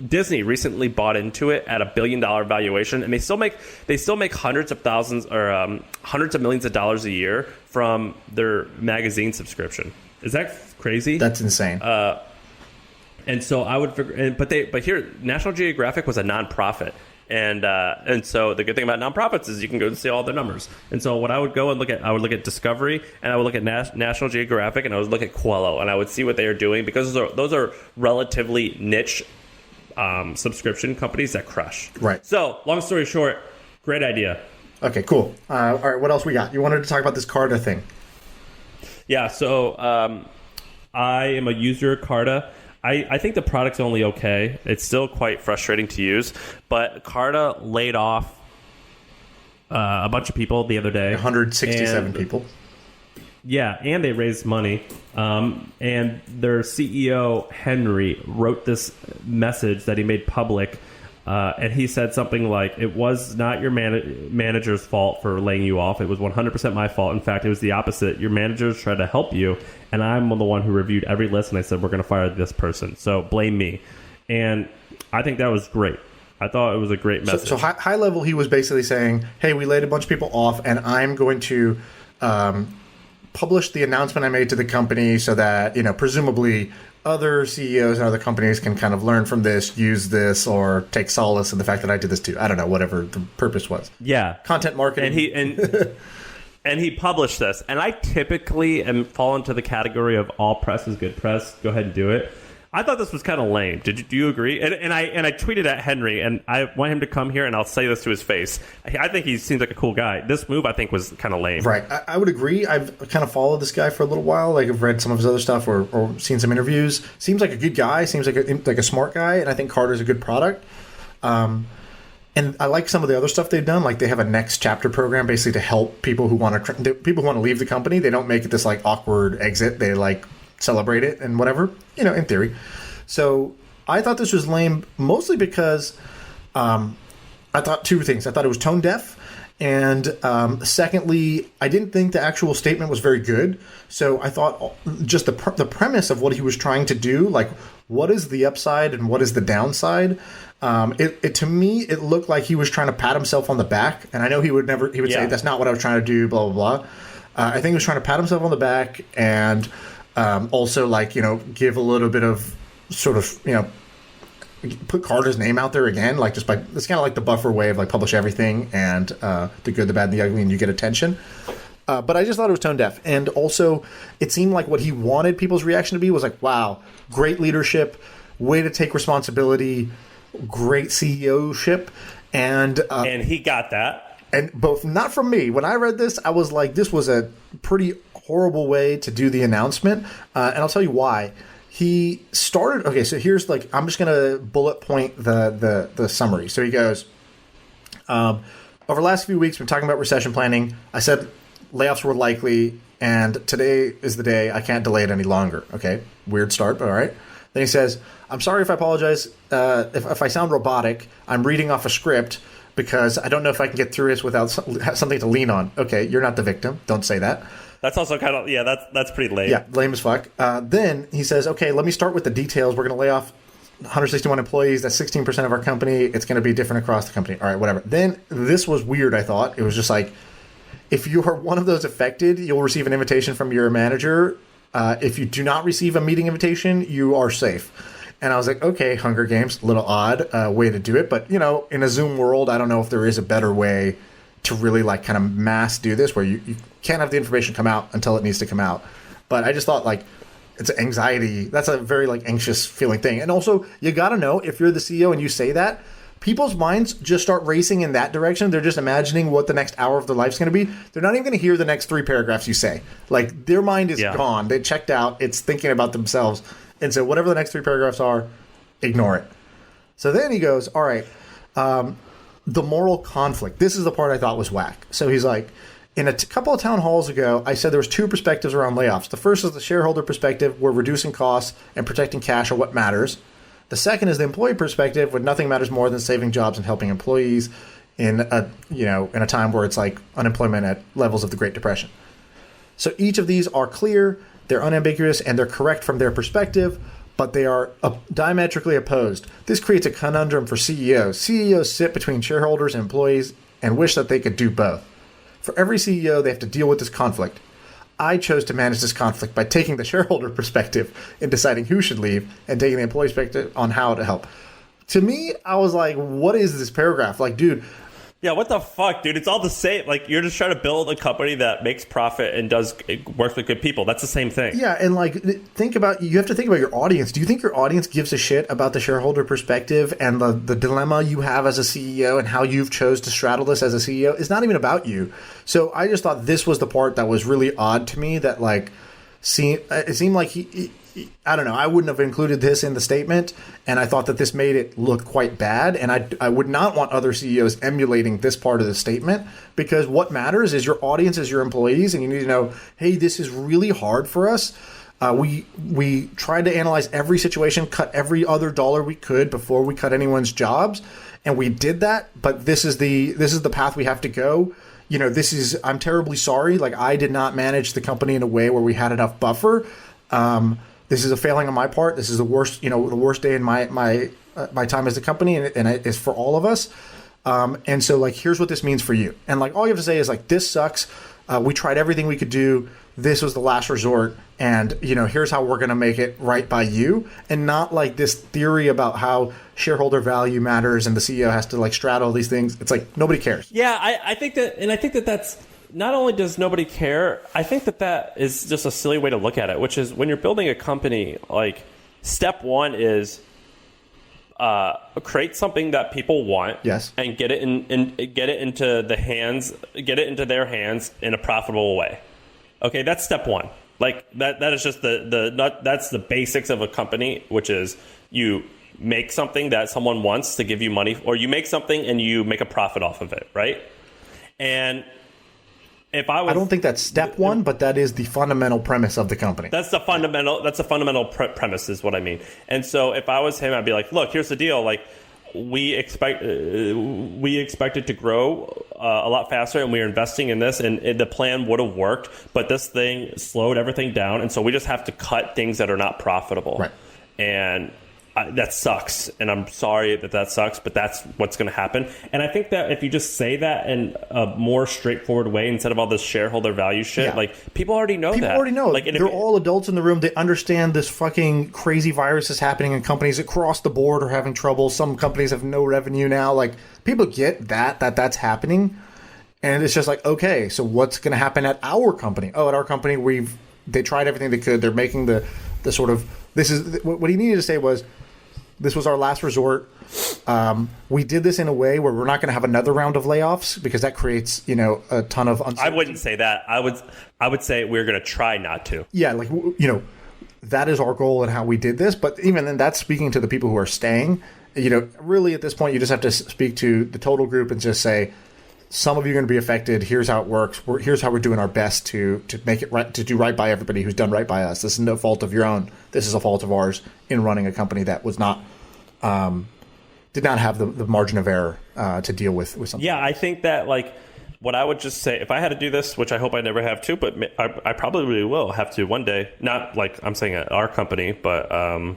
Speaker 3: Disney recently bought into it at $1 billion valuation, and they still make hundreds of thousands or hundreds of millions of dollars a year from their magazine subscription. Is that crazy?
Speaker 1: That's insane.
Speaker 3: And so I would figure, but here National Geographic was a nonprofit, and so the good thing about nonprofits is you can go and see all their numbers. And so what I would go and look at, I would look at Discovery, and I would look at National Geographic, and I would look at Quello, and I would see what they are doing, because those are relatively niche subscription companies that crush.
Speaker 1: Right.
Speaker 3: So, long story short, great idea.
Speaker 1: Okay, cool. All right, what else we got? You wanted to talk about this Carta thing.
Speaker 3: Yeah, so I am a user of Carta. I think the product's only okay. It's still quite frustrating to use, but Carta laid off a bunch of people the other day.
Speaker 1: 167 people.
Speaker 3: Yeah, and they raised money. And their CEO, Henry, wrote this message that he made public. And he said something like, it was not your manager's fault for laying you off. It was 100% my fault. In fact, it was the opposite. Your managers tried to help you, and I'm the one who reviewed every list, and I said, we're going to fire this person. So blame me. And I think that was great. I thought it was a great message.
Speaker 1: So high level, he was basically saying, hey, we laid a bunch of people off, and I'm going to publish the announcement I made to the company so that, presumably other CEOs and other companies can kind of learn from this, use this, or take solace in the fact that I did this too. I don't know, whatever the purpose was.
Speaker 3: Yeah.
Speaker 1: Content marketing.
Speaker 3: And he published this. And I typically fall into the category of all press is good press. Go ahead and do it. I thought this was kind of lame. Do you agree? And I tweeted at Henry, and I want him to come here, and I'll say this to his face. I think he seems like a cool guy. This move, I think, was kind of lame.
Speaker 1: Right. I would agree. I've kind of followed this guy for a little while. Like, I've read some of his other stuff or seen some interviews. Seems like a good guy. Seems like a smart guy, and I think Carter's a good product. And I like some of the other stuff they've done. Like, they have a next chapter program basically to help people who want to leave the company. They don't make it this like awkward exit. They like celebrate it and whatever, in theory. So I thought this was lame mostly because I thought two things. I thought it was tone deaf. And secondly, I didn't think the actual statement was very good. So I thought just the premise of what he was trying to do, like what is the upside and what is the downside? To me, it looked like he was trying to pat himself on the back. And I know he would say, that's not what I was trying to do, blah, blah, blah. I think he was trying to pat himself on the back and also give a little bit of sort of, put Carter's name out there again, like just by it's kind of like the Buffer way of like publish everything and the good, the bad, and the ugly, and you get attention. But I just thought it was tone deaf, and also it seemed like what he wanted people's reaction to be was like, "Wow, great leadership, way to take responsibility, great CEO-ship," and
Speaker 3: he got that.
Speaker 1: And both not from me. When I read this, I was like, "This was a pretty horrible way to do the announcement," and I'll tell you why. He started. Okay, so here's like I'm just gonna bullet point the summary. So he goes, over the last few weeks, we've been talking about recession planning. I said layoffs were likely, and today is the day. I can't delay it any longer. Okay, weird start, but all right. Then he says, I'm sorry if I apologize if I sound robotic. I'm reading off a script because I don't know if I can get through this without something to lean on. Okay, you're not the victim. Don't say that.
Speaker 3: That's also kind of, that's pretty lame.
Speaker 1: Yeah, lame as fuck. Then he says, okay, let me start with the details. We're going to lay off 161 employees. That's 16% of our company. It's going to be different across the company. All right, whatever. Then this was weird, I thought. It was just like, if you are one of those affected, you'll receive an invitation from your manager. If you do not receive a meeting invitation, you are safe. And I was like, okay, Hunger Games, a little odd way to do it. But, you know, in a Zoom world, I don't know if there is a better way to really like kind of mass do this where you can't have the information come out until it needs to come out. But I just thought like it's anxiety. That's a very like anxious feeling thing. And also you got to know if you're the CEO and you say that, people's minds just start racing in that direction. They're just imagining what the next hour of their life's going to be. They're not even going to hear the next 3 paragraphs you say. Like their mind is gone. They checked out. It's thinking about themselves. And so whatever the next 3 paragraphs are, ignore it. So then he goes, all right, the moral conflict. This is the part I thought was whack. So he's like, in a couple of town halls ago, I said there was 2 perspectives around layoffs. The first is the shareholder perspective, where reducing costs and protecting cash are what matters. The second is the employee perspective, where nothing matters more than saving jobs and helping employees in a time where it's like unemployment at levels of the Great Depression. So each of these are clear, they're unambiguous, and they're correct from their perspective, but they are diametrically opposed. This creates a conundrum for CEOs. CEOs sit between shareholders and employees and wish that they could do both. For every CEO, they have to deal with this conflict. I chose to manage this conflict by taking the shareholder perspective and deciding who should leave and taking the employee perspective on how to help. To me, I was like, what is this paragraph? Like, dude.
Speaker 3: Yeah, what the fuck, dude? It's all the same. Like, you're just trying to build a company that makes profit and works with good people. That's the same thing.
Speaker 1: Yeah, and like, you have to think about your audience. Do you think your audience gives a shit about the shareholder perspective and the dilemma you have as a CEO and how you've chose to straddle this as a CEO? It's not even about you. So I just thought this was the part that was really odd to me that like, it seemed like I don't know. I wouldn't have included this in the statement, and I thought that this made it look quite bad. And I would not want other CEOs emulating this part of the statement, because what matters is your audience is your employees, and you need to know, hey, this is really hard for us. We tried to analyze every situation, cut every other dollar we could before we cut anyone's jobs, and we did that. But this is the path we have to go. You know, I'm terribly sorry. Like, I did not manage the company in a way where we had enough buffer. This is a failing on my part. This is the worst day in my time as a company, and it's for all of us. And so, like, here's what this means for you. And like, all you have to say is like, this sucks. We tried everything we could do. This was the last resort, and here's how we're going to make it right by you. And not like this theory about how shareholder value matters and the CEO has to like straddle these things. It's like nobody cares.
Speaker 3: Yeah, I think that's. Not only does nobody care, I think that is just a silly way to look at it, which is when you're building a company, like step one is create something that people want,
Speaker 1: yes,
Speaker 3: and get it into their hands in a profitable way. Okay, that's step one. Like that is just that's the basics of a company, which is you make something that someone wants to give you money, or you make something and you make a profit off of it, right? And I
Speaker 1: don't think that's step one, but that is the fundamental premise of the company.
Speaker 3: That's the fundamental premise is what I mean. And so if I was him, I'd be like, look, here's the deal. Like, we expected to grow a lot faster, and we were investing in this, and the plan would have worked, but this thing slowed everything down. And so we just have to cut things that are not profitable.
Speaker 1: Right.
Speaker 3: And that sucks, and I'm sorry that sucks, but that's what's going to happen. And I think that if you just say that in a more straightforward way instead of all this shareholder value shit,
Speaker 1: Yeah.
Speaker 3: like people already know
Speaker 1: People
Speaker 3: that.
Speaker 1: already know.
Speaker 3: Like, and
Speaker 1: they're all adults in the room. They understand this fucking crazy virus is happening, and companies across the board are having trouble. Some companies have no revenue now. Like, people get that's happening, and it's just like, okay, so what's going to happen at our company? Oh, at our company, they tried everything they could. They're making the sort of, this is what he needed to say was, this was our last resort. We did this in a way where we're not going to have another round of layoffs because that creates, a ton of uncertainty.
Speaker 3: I wouldn't say that. I would say we're going to try not to.
Speaker 1: Yeah, like, that is our goal and how we did this. But even then, that's speaking to the people who are staying. Really at this point, you just have to speak to the total group and just say, some of you are going to be affected. Here's how it works. Here's how we're doing our best to make it right, to do right by everybody who's done right by us. This is no fault of your own. This is a fault of ours in running a company that was not, did not have the margin of error to deal with something.
Speaker 3: Yeah, I think that, like, what I would just say, if I had to do this, which I hope I never have to, but I probably will have to one day. Not like I'm saying at our company, but well,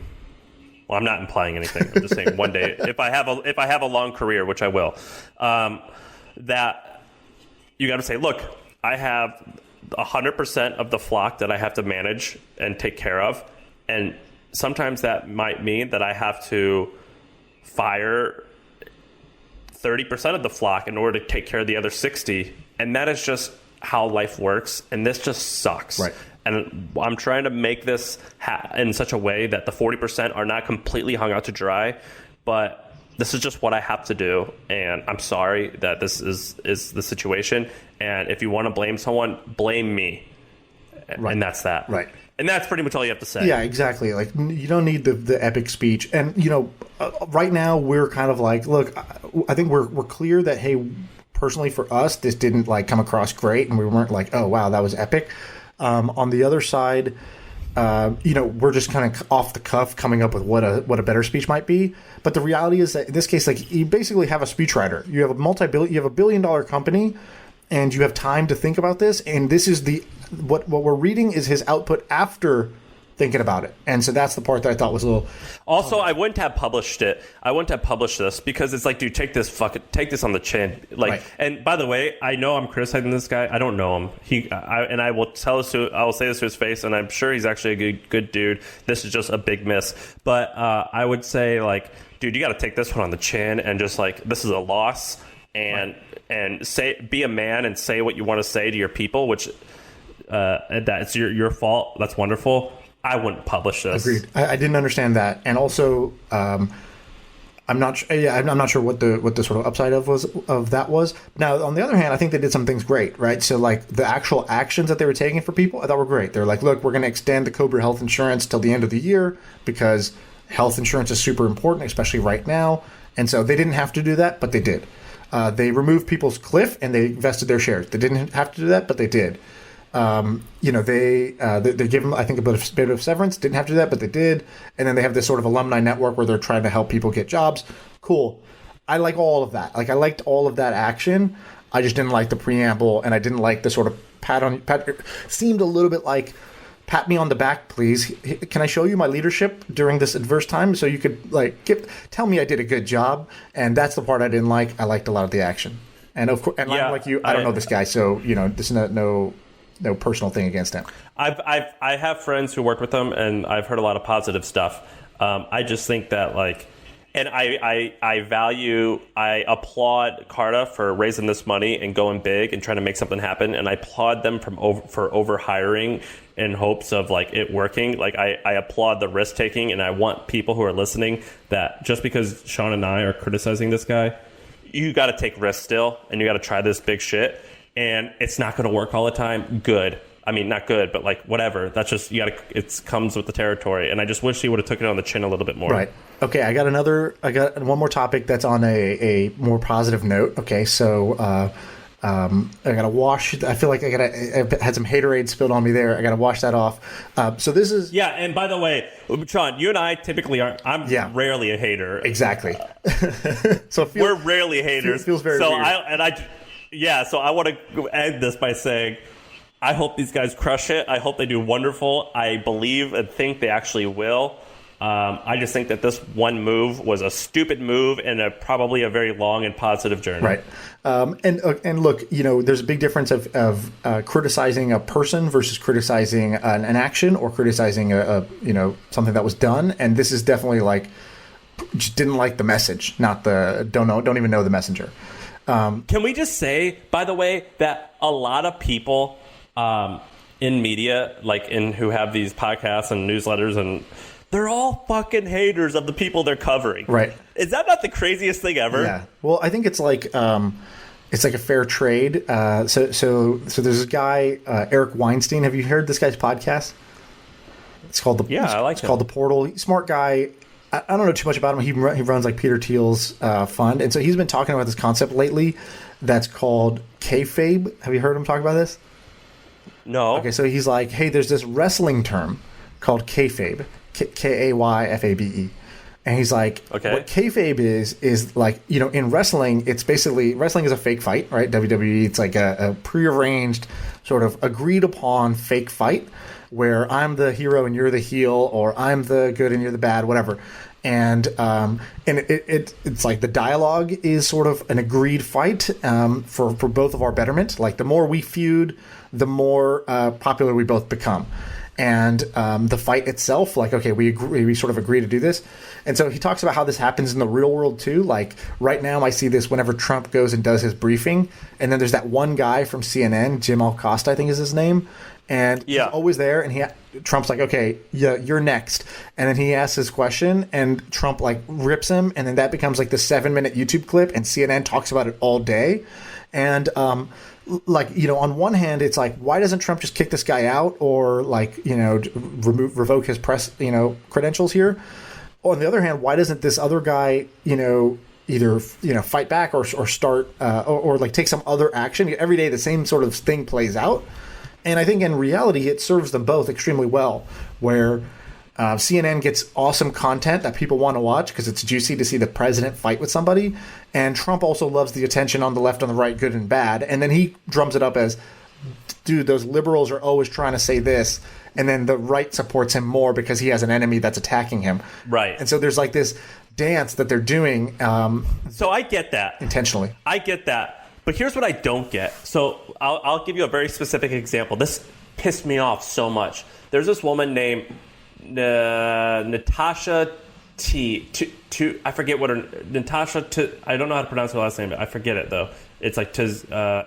Speaker 3: I'm not implying anything. I'm just saying one day, if I have a long career, which I will, that you got to say, look, I have 100% of the flock that I have to manage and take care of, and sometimes that might mean that I have to fire 30% of the flock in order to take care of the other 60, and that is just how life works, and this just sucks.
Speaker 1: Right.
Speaker 3: And I'm trying to make this in such a way that the 40% are not completely hung out to dry, but this is just what I have to do, and I'm sorry that this is the situation. And if you want to blame someone, blame me.
Speaker 1: Right.
Speaker 3: And that's that.
Speaker 1: Right.
Speaker 3: And that's pretty much all you have to say.
Speaker 1: Yeah, exactly. Like, you don't need the epic speech. And, right now we're kind of like, look, I think we're clear that, hey, personally for us, this didn't like come across great, and we weren't like, oh, wow, that was epic. On the other side, we're just kind of off the cuff coming up with what a better speech might be. But the reality is that in this case, like, you basically have a speechwriter. You have a $1 billion company, and you have time to think about this. And this is what we're reading is his output after thinking about it. And so that's the part that I thought was a little.
Speaker 3: Also, I wouldn't have published it. I wouldn't have published this because it's like, dude, take this on the chin. Like,
Speaker 1: right.
Speaker 3: And by the way, I know I'm criticizing this guy. I don't know him. I will I will say this to his face, and I'm sure he's actually a good dude. This is just a big miss. But I would say, like, dude, you got to take this one on the chin and just like, this is a loss, and be a man and say what you want to say to your people, which that's your fault. That's wonderful. I wouldn't publish this.
Speaker 1: Agreed. I didn't understand that, and also, I'm not. I'm not sure what the sort of upside of that was. Now, on the other hand, I think they did some things great, right? So, like, the actual actions that they were taking for people, I thought were great. They're like, look, we're going to extend the Cobra health insurance till the end of the year because health insurance is super important, especially right now. And so they didn't have to do that, but they did. They removed people's cliff and they vested their shares. They didn't have to do that, but they did. They give them, I think, a bit of severance. Didn't have to do that, but they did. And then they have this sort of alumni network where they're trying to help people get jobs. Cool. I like all of that. Like, I liked all of that action. I just didn't like the preamble, and I didn't like the sort of pat. It seemed a little bit like, pat me on the back, please. Can I show you my leadership during this adverse time so you could, like, tell me I did a good job? And that's the part I didn't like. I liked a lot of the action. And of course, and yeah, like you, I don't know this guy, so this is no personal thing against him.
Speaker 3: I have friends who work with him, and I've heard a lot of positive stuff. I just think that, like, and I applaud Carta for raising this money and going big and trying to make something happen, and I applaud them for over hiring in hopes of, like, it working. Like, I applaud the risk taking, and I want people who are listening that just because Sean and I are criticizing this guy, you got to take risks still, and you got to try this big shit. And it's not going to work all the time. Good. I mean, not good, but, like, whatever. That's just, it comes with the territory. And I just wish he would have took it on the chin a little bit more.
Speaker 1: Right. Okay, I got one more topic that's on a more positive note. Okay, so I got to wash. I feel like I had some haterade spilled on me there. I got to wash that off. So this is.
Speaker 3: Yeah, and by the way, Sean, you and I typically aren't. I'm rarely a hater.
Speaker 1: Exactly. So
Speaker 3: we're rarely haters.
Speaker 1: Feels very weird.
Speaker 3: So I want to end this by saying, I hope these guys crush it. I hope they do wonderful. I believe and think they actually will. I just think that this one move was a stupid move and probably a very long and positive journey.
Speaker 1: Right. And look, there's a big difference of criticizing a person versus criticizing an action or criticizing something that was done. And this is definitely like, just didn't like the message, not the don't even know the messenger.
Speaker 3: Can we just say, by the way, that a lot of people in media, who have these podcasts and newsletters, and they're all fucking haters of the people they're covering.
Speaker 1: Right.
Speaker 3: Is that not the craziest thing ever?
Speaker 1: Yeah. Well, I think it's like a fair trade. So there's this guy, Eric Weinstein. Have you heard this guy's podcast? It's called It's called The Portal. He's a smart guy. I don't know too much about him. He runs like Peter Thiel's fund, and so he's been talking about this concept lately that's called kayfabe. Have you heard him talk about this?
Speaker 3: No.
Speaker 1: Okay, so he's like, hey, there's this wrestling term called kayfabe, Kayfabe, and he's like,
Speaker 3: okay,
Speaker 1: what kayfabe is like, in wrestling, it's basically, wrestling is a fake fight, right? WWE, it's like a prearranged, sort of agreed upon fake fight where I'm the hero and you're the heel, or I'm the good and you're the bad, whatever. And it's like the dialogue is sort of an agreed fight for both of our betterment. Like the more we feud, the more popular we both become. And the fight itself, like, okay, we sort of agree to do this. And so he talks about how this happens in the real world too. Like right now I see this whenever Trump goes and does his briefing. And then there's that one guy from CNN, Jim Acosta, I think is his name. And he's always there, and Trump's like, okay, yeah, you're next. And then he asks his question, and Trump like rips him, and then that becomes like the 7-minute YouTube clip, and CNN talks about it all day. And on one hand, it's like, why doesn't Trump just kick this guy out, or like, revoke his press, credentials here? On the other hand, why doesn't this other guy, either fight back or start or like take some other action? Every day the same sort of thing plays out. And I think in reality, it serves them both extremely well, where CNN gets awesome content that people want to watch because it's juicy to see the president fight with somebody. And Trump also loves the attention on the left, on the right, good and bad. And then he drums it up as, dude, those liberals are always trying to say this. And then the right supports him more because he has an enemy that's attacking him.
Speaker 3: Right.
Speaker 1: And so there's like this dance that they're doing.
Speaker 3: So I get that.
Speaker 1: Intentionally.
Speaker 3: I get that. But here's what I don't get. So I'll give you a very specific example. This pissed me off so much. There's this woman named Natasha I forget what I don't know how to pronounce her last name, but I forget it though. It's like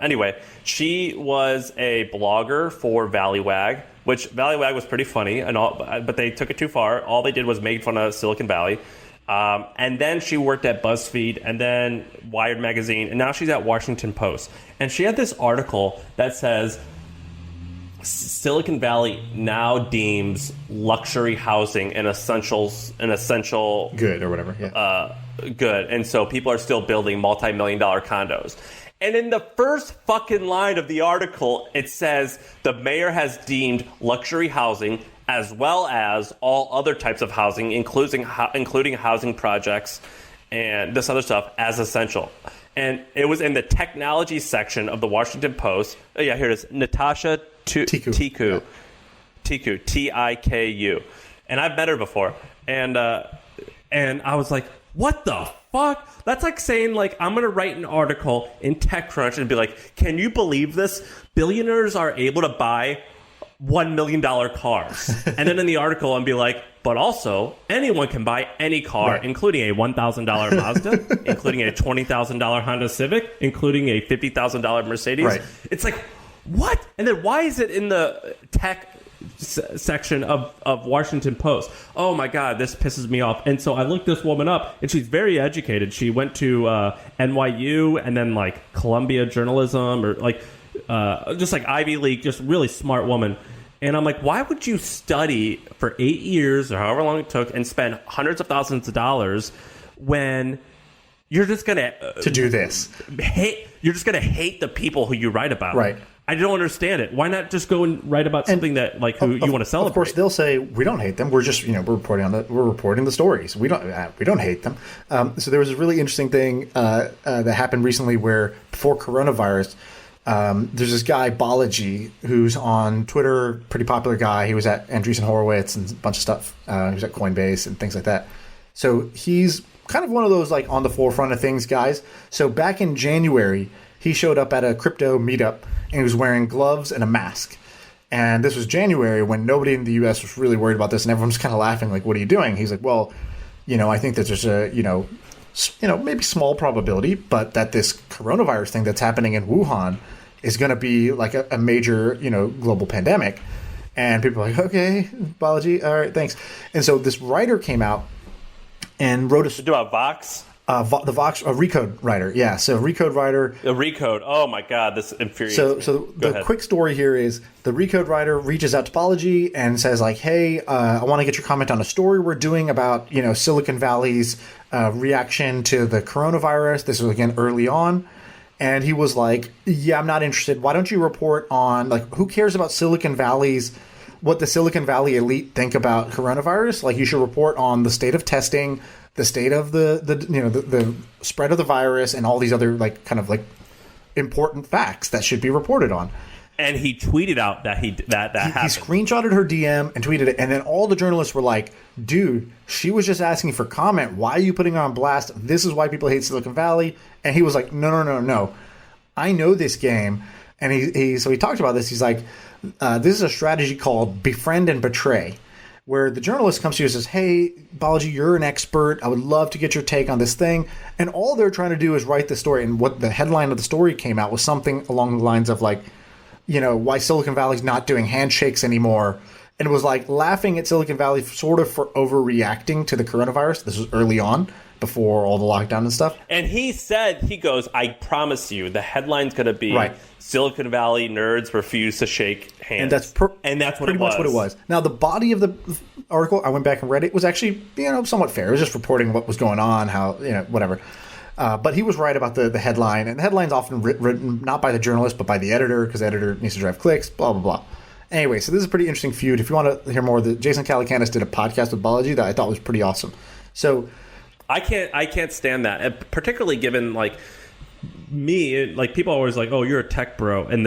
Speaker 3: anyway, she was a blogger for Valleywag, which Valleywag was pretty funny and all, but they took it too far. All they did was make fun of Silicon Valley. And then she worked at BuzzFeed and then Wired Magazine, and now she's at Washington Post. And she had this article that says Silicon Valley now deems luxury housing an essential
Speaker 1: good or whatever. Yeah.
Speaker 3: Good. And so people are still building multi-million-dollar condos. And in the first fucking line of the article, it says the mayor has deemed luxury housing as well as all other types of housing, including housing projects and this other stuff, as essential. And it was in the technology section of the Washington Post. Oh, yeah, here it is. Natasha Tiku. Tiku, Tiku. And I've met her before. And I was like, what the fuck? That's like saying, like, I'm going to write an article in TechCrunch and be like, can you believe this? Billionaires are able to buy $1 million cars. And then in the article, I'd be like, but also anyone can buy any car, right, including a $1,000 Mazda, including a $20,000 Honda Civic, including a $50,000 Mercedes. Right. It's like, what? And then why is it in the tech section of Washington Post? Oh my God, this pisses me off. And so I looked this woman up, and she's very educated. She went to NYU and then like Columbia Journalism, or like just like Ivy League, just really smart woman. And I'm like, why would you study for 8 years or however long it took and spend hundreds of thousands of dollars when you're just gonna
Speaker 1: to do this?
Speaker 3: You're just gonna hate the people who you write about.
Speaker 1: Right.
Speaker 3: I don't understand it. Why not just go and write about something that like who you want to celebrate?
Speaker 1: Of course, they'll say we don't hate them. We're just we're reporting the stories. We don't hate them. So there was a really interesting thing that happened recently where before coronavirus, there's this guy Balaji who's on Twitter, pretty popular guy. He was at Andreessen Horowitz and a bunch of stuff. He was at Coinbase and things like that. So he's kind of one of those like on the forefront of things guys. So back in January, he showed up at a crypto meetup and he was wearing gloves and a mask. And this was January when nobody in the U.S. was really worried about this, and everyone's kind of laughing like, "What are you doing?" He's like, "Well, I think that there's a maybe small probability, but that this coronavirus thing that's happening in Wuhan is going to be like a major global pandemic." And people are like, "Okay, Balaji, all right, thanks." And so this writer came out and wrote a
Speaker 3: about Vox.
Speaker 1: The Vox, a Recode writer, yeah. So Recode writer,
Speaker 3: a Recode. Oh my God, this infuriates me.
Speaker 1: So the quick story here is the Recode writer reaches out to Balaji and says like, "Hey, I want to get your comment on a story we're doing about Silicon Valley's reaction to the coronavirus." This was again early on, and he was like, "Yeah, I'm not interested. Why don't you report on like who cares about what the Silicon Valley elite think about coronavirus? Like you should report on the state of testing." The state of the spread of the virus and all these other like kind of like important facts that should be reported on.
Speaker 3: And he tweeted out that that happened.
Speaker 1: He screenshotted her DM and tweeted it, and then all the journalists were like, "Dude, she was just asking for comment. Why are you putting her on blast? This is why people hate Silicon Valley." And he was like, "No. I know this game." And he talked about this. He's like, "This is a strategy called befriend and betray." Where the journalist comes to you and says, "Hey, Balaji, you're an expert. I would love to get your take on this thing." And all they're trying to do is write the story. And what the headline of the story came out was something along the lines of like, why Silicon Valley's not doing handshakes anymore. And it was like laughing at Silicon Valley sort of for overreacting to the coronavirus. This was early on, before all the lockdown and stuff.
Speaker 3: And he goes, "I promise you, the headline's going to be
Speaker 1: right.
Speaker 3: Silicon Valley nerds refuse to shake hands."
Speaker 1: And that's pretty much what it was. Now, the body of the article, I went back and read it, was actually, somewhat fair. It was just reporting what was going on, how, whatever. But he was right about the headline. And the headline's often written not by the journalist, but by the editor, because the editor needs to drive clicks, blah, blah, blah. Anyway, so this is a pretty interesting feud. If you want to hear more, Jason Calacanis did a podcast with Balaji that I thought was pretty awesome. So
Speaker 3: I can't stand that, and particularly given like me, like people are always like, "Oh, you're a tech bro," and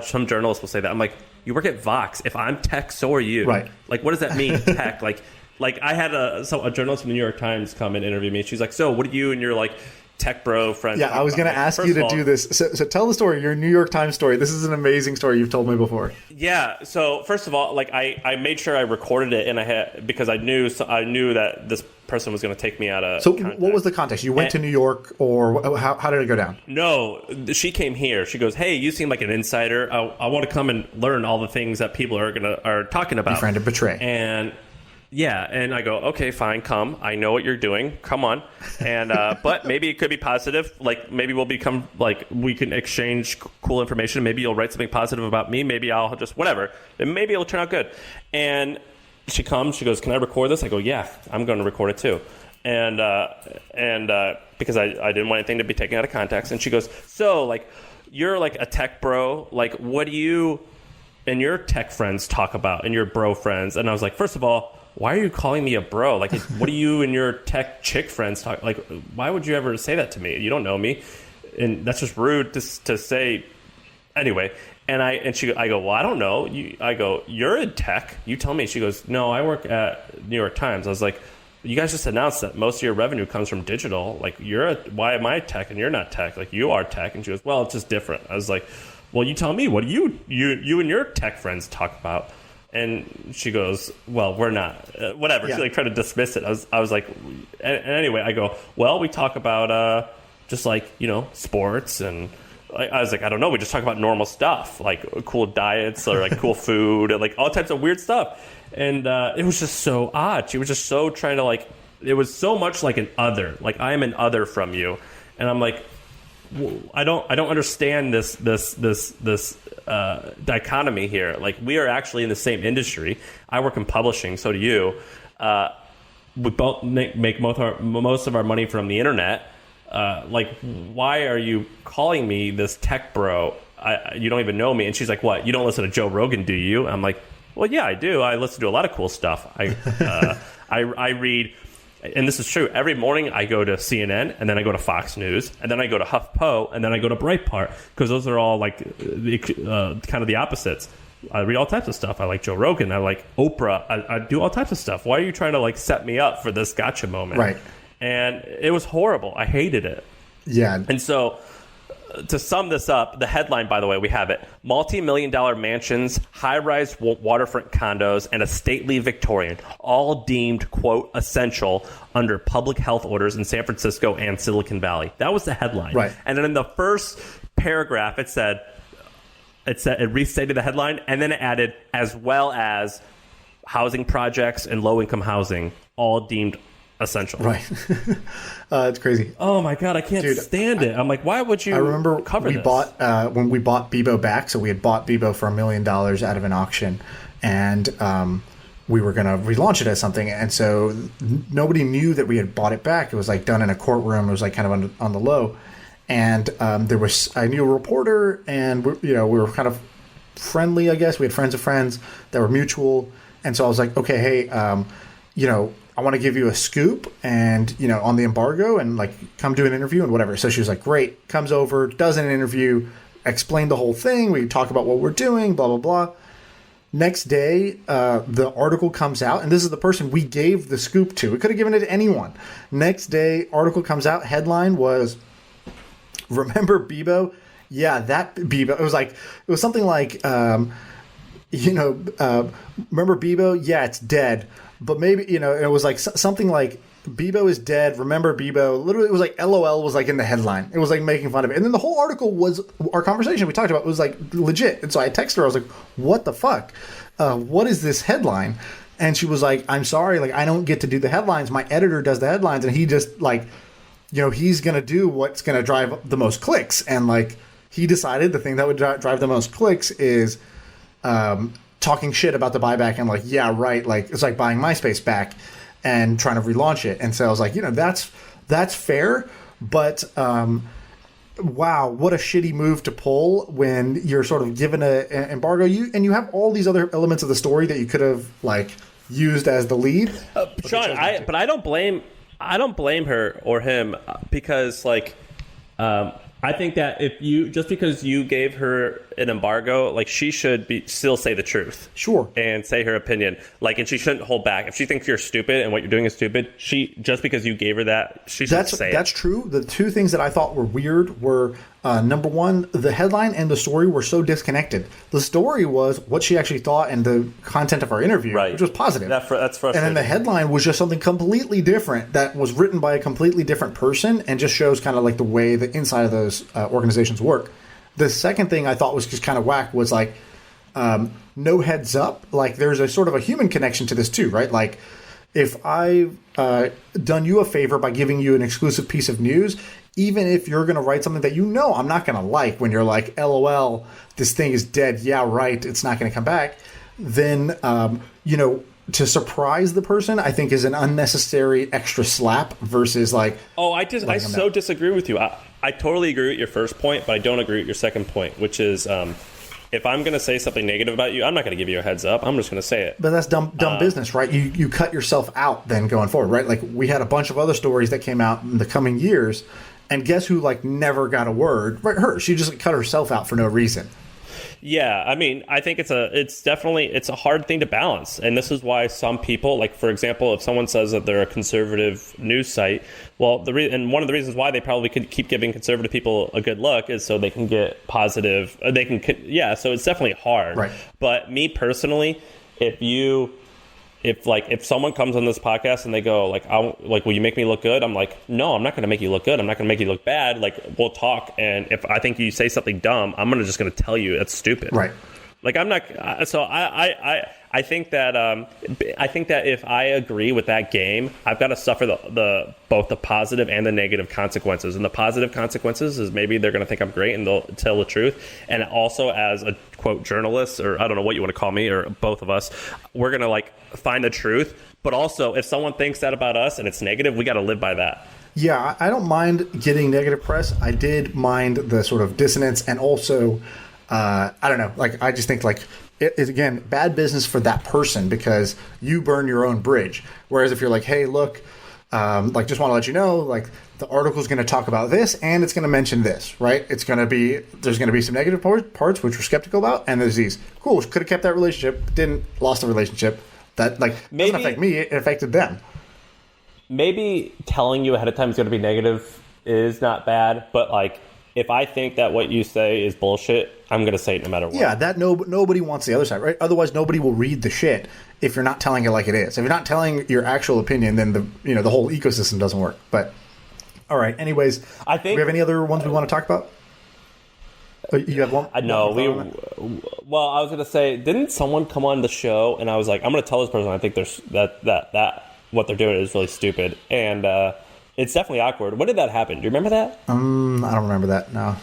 Speaker 3: some journalists will say that. I'm like, you work at Vox. If I'm tech, so are you.
Speaker 1: Right?
Speaker 3: Like, what does that mean, tech? Like I had a journalist from the New York Times come and interview me. She's like, "So, what do you and your like tech bro friends?"
Speaker 1: Yeah, I was going to ask you to do this. So tell the story, your New York Times story. This is an amazing story you've told me before.
Speaker 3: Yeah. So first of all, like I made sure I recorded it, and because I knew that this person was going to take me out of.
Speaker 1: So
Speaker 3: context.
Speaker 1: What was the context? You went to New York, or how did it go down?
Speaker 3: No, she came here. She goes, "Hey, you seem like an insider. I want to come and learn all the things that people are talking about."
Speaker 1: Befriend and betray.
Speaker 3: And yeah, and I go, "Okay, fine, come. I know what you're doing. Come on." And but maybe it could be positive. Like maybe we'll become like we can exchange cool information. Maybe you'll write something positive about me. Maybe I'll just whatever. And maybe it'll turn out good. And she comes. She goes, "Can I record this?" I go, "Yeah, I'm going to record it too." And because I didn't want anything to be taken out of context. And she goes, "So like you're like a tech bro. Like what do you and your tech friends talk about and your bro friends?" And I was like, first of all, why are you calling me a bro? Like, what do you and your tech chick friends talk? Like, why would you ever say that to me? You don't know me, and that's just rude to say. Anyway, I go, "Well, I don't know." I go, "You're in tech. You tell me." She goes, "No, I work at New York Times." I was like, "You guys just announced that most of your revenue comes from digital. Like, why am I tech and you're not tech? Like, you are tech." And she goes, "Well, it's just different." I was like, "Well, you tell me. What do you and your tech friends talk about?" And she goes, "Well, we're not." Whatever. Yeah. She like tried to dismiss it. I was like, and anyway, I go, "Well, we talk about just like sports and." I was like, "I don't know. We just talk about normal stuff, like cool diets or like cool food and like all types of weird stuff." And it was just so odd. She was just so trying to like. It was so much like an other. Like I am an other from you, and I'm like, I don't understand this dichotomy here. Like we are actually in the same industry. I work in publishing, so do you. We both make most of our money from the internet. Like, why are you calling me this tech bro? You don't even know me. And she's like, "What? You don't listen to Joe Rogan, do you?" I'm like, "Well, yeah, I do. I listen to a lot of cool stuff. I read and this is true, every morning I go to CNN, and then I go to Fox News, and then I go to HuffPo, and then I go to Breitbart, because those are all like kind of the opposites. I read all types of stuff. I like Joe Rogan. I like Oprah. I do all types of stuff. Why are you trying to like set me up for this gotcha moment?
Speaker 1: Right.
Speaker 3: And it was horrible. I hated it.
Speaker 1: Yeah.
Speaker 3: And so, to sum this up, the headline, by the way, we have it: multi-million-dollar mansions, high-rise waterfront condos, and a stately Victorian, all deemed, quote, essential under public health orders in San Francisco and Silicon Valley. That was the headline.
Speaker 1: Right.
Speaker 3: And then in the first paragraph, it restated the headline, and then it added, as well as housing projects and low-income housing, all deemed essential.
Speaker 1: Right. It's crazy.
Speaker 3: Oh my God, I can't stand it. I'm like, why would you?
Speaker 1: I remember
Speaker 3: cover
Speaker 1: we
Speaker 3: this?
Speaker 1: bought when we bought Bebo back. So we had bought Bebo for $1 million out of an auction, and we were going to relaunch it as something. And so nobody knew that we had bought it back. It was like done in a courtroom. It was like kind of on the low. And I knew a reporter, and we were kind of friendly, I guess. We had friends of friends that were mutual. And so I was like, okay, hey, I want to give you a scoop and, on the embargo, and like come do an interview and whatever. So she was like, great, comes over, does an interview, explained the whole thing. We talk about what we're doing, blah, blah, blah. Next day, the article comes out, and this is the person we gave the scoop to. We could have given it to anyone. Next day, article comes out. Headline was, remember Bebo? Yeah, that Bebo. It was something like, remember Bebo? Yeah, it's dead. But maybe, it was like something like, Bebo is dead. Remember Bebo? Literally, it was like LOL was like in the headline. It was like making fun of it. And then the whole article was our conversation we talked about. It was like legit. And so I texted her. I was like, what the fuck? What is this headline? And she was like, I'm sorry. Like, I don't get to do the headlines. My editor does the headlines. And he just like, he's going to do what's going to drive the most clicks. And like, he decided the thing that would drive the most clicks is talking shit about the buyback. And like, yeah, right. Like, it's like buying MySpace back and trying to relaunch it. And so I was like, that's fair. But wow, what a shitty move to pull when you're sort of given an embargo. And you have all these other elements of the story that you could have like used as the lead.
Speaker 3: Sean, I don't blame her or him, because like I think that just because you gave her an embargo, like, she should still say the truth.
Speaker 1: Sure. And
Speaker 3: say her opinion. Like, and she shouldn't hold back. If she thinks you're stupid and what you're doing is stupid, just because you gave her that, she should say it.
Speaker 1: That's true. The two things that I thought were weird were, number one, the headline and the story were so disconnected. The story was what she actually thought and the content of our interview, right, which was positive.
Speaker 3: That's frustrating.
Speaker 1: And then the headline was just something completely different that was written by a completely different person and just shows kind of like the way the inside of those organizations work. The second thing I thought was just kind of whack was like, no heads up. Like, there's a sort of a human connection to this too, right? Like, if I've done you a favor by giving you an exclusive piece of news, even if you're going to write something that I'm not going to like, when you're like, LOL, this thing is dead. Yeah, right. It's not going to come back. Then, to surprise the person, I think is an unnecessary extra slap versus like.
Speaker 3: Oh, I so disagree with you. I totally agree with your first point, but I don't agree with your second point, which is if I'm going to say something negative about you, I'm not going to give you a heads up. I'm just going to say it.
Speaker 1: But that's dumb business, right? You cut yourself out then going forward, right? Like, we had a bunch of other stories that came out in the coming years, and guess who like never got a word? Right, her. She just cut herself out for no reason.
Speaker 3: Yeah, I mean, I think it's a hard thing to balance, and this is why some people, like, for example, if someone says that they're a conservative news site, well, and one of the reasons why they probably could keep giving conservative people a good look is so they can get positive. So it's definitely hard.
Speaker 1: Right.
Speaker 3: But me personally, if someone comes on this podcast and they go like, will you make me look good? I'm like, no, I'm not going to make you look good. I'm not going to make you look bad. Like, we'll talk. And if I think you say something dumb, I'm just going to tell you it's stupid.
Speaker 1: Right.
Speaker 3: Like, I'm not. So I think that if I agree with that game, I've got to suffer both the positive and the negative consequences. And the positive consequences is maybe they're going to think I'm great and they'll tell the truth. And also, as a quote journalist, or I don't know what you want to call me, or both of us, we're going to like find the truth. But also, if someone thinks that about us and it's negative, we got to live by that.
Speaker 1: Yeah, I don't mind getting negative press. I did mind the sort of dissonance, and also, I don't know. Like, I just think like it is, again, bad business for that person because you burn your own bridge. Whereas if you're like, hey, look, like, just want to let you know, like, the article is going to talk about this, and it's going to mention this, right? There's going to be some negative parts, which we're skeptical about, and there's these. Cool, could have kept that relationship, didn't, lost the relationship. That, like, doesn't affect me, it affected them.
Speaker 3: Maybe telling you ahead of time is going to be negative is not bad, but, like, if I think that what you say is bullshit, I'm going to say it no matter what.
Speaker 1: Yeah, that nobody wants the other side, right? Otherwise, nobody will read the shit if you're not telling it like it is. If you're not telling your actual opinion, then the whole ecosystem doesn't work. But all right. Anyways,
Speaker 3: I think
Speaker 1: we have any other ones we want to talk about? You have one?
Speaker 3: No, well, I was going to say, didn't someone come on the show and I was like, I'm going to tell this person I think there's that what they're doing is really stupid, and it's definitely awkward. When did that happen? Do you remember that?
Speaker 1: I don't remember that. No.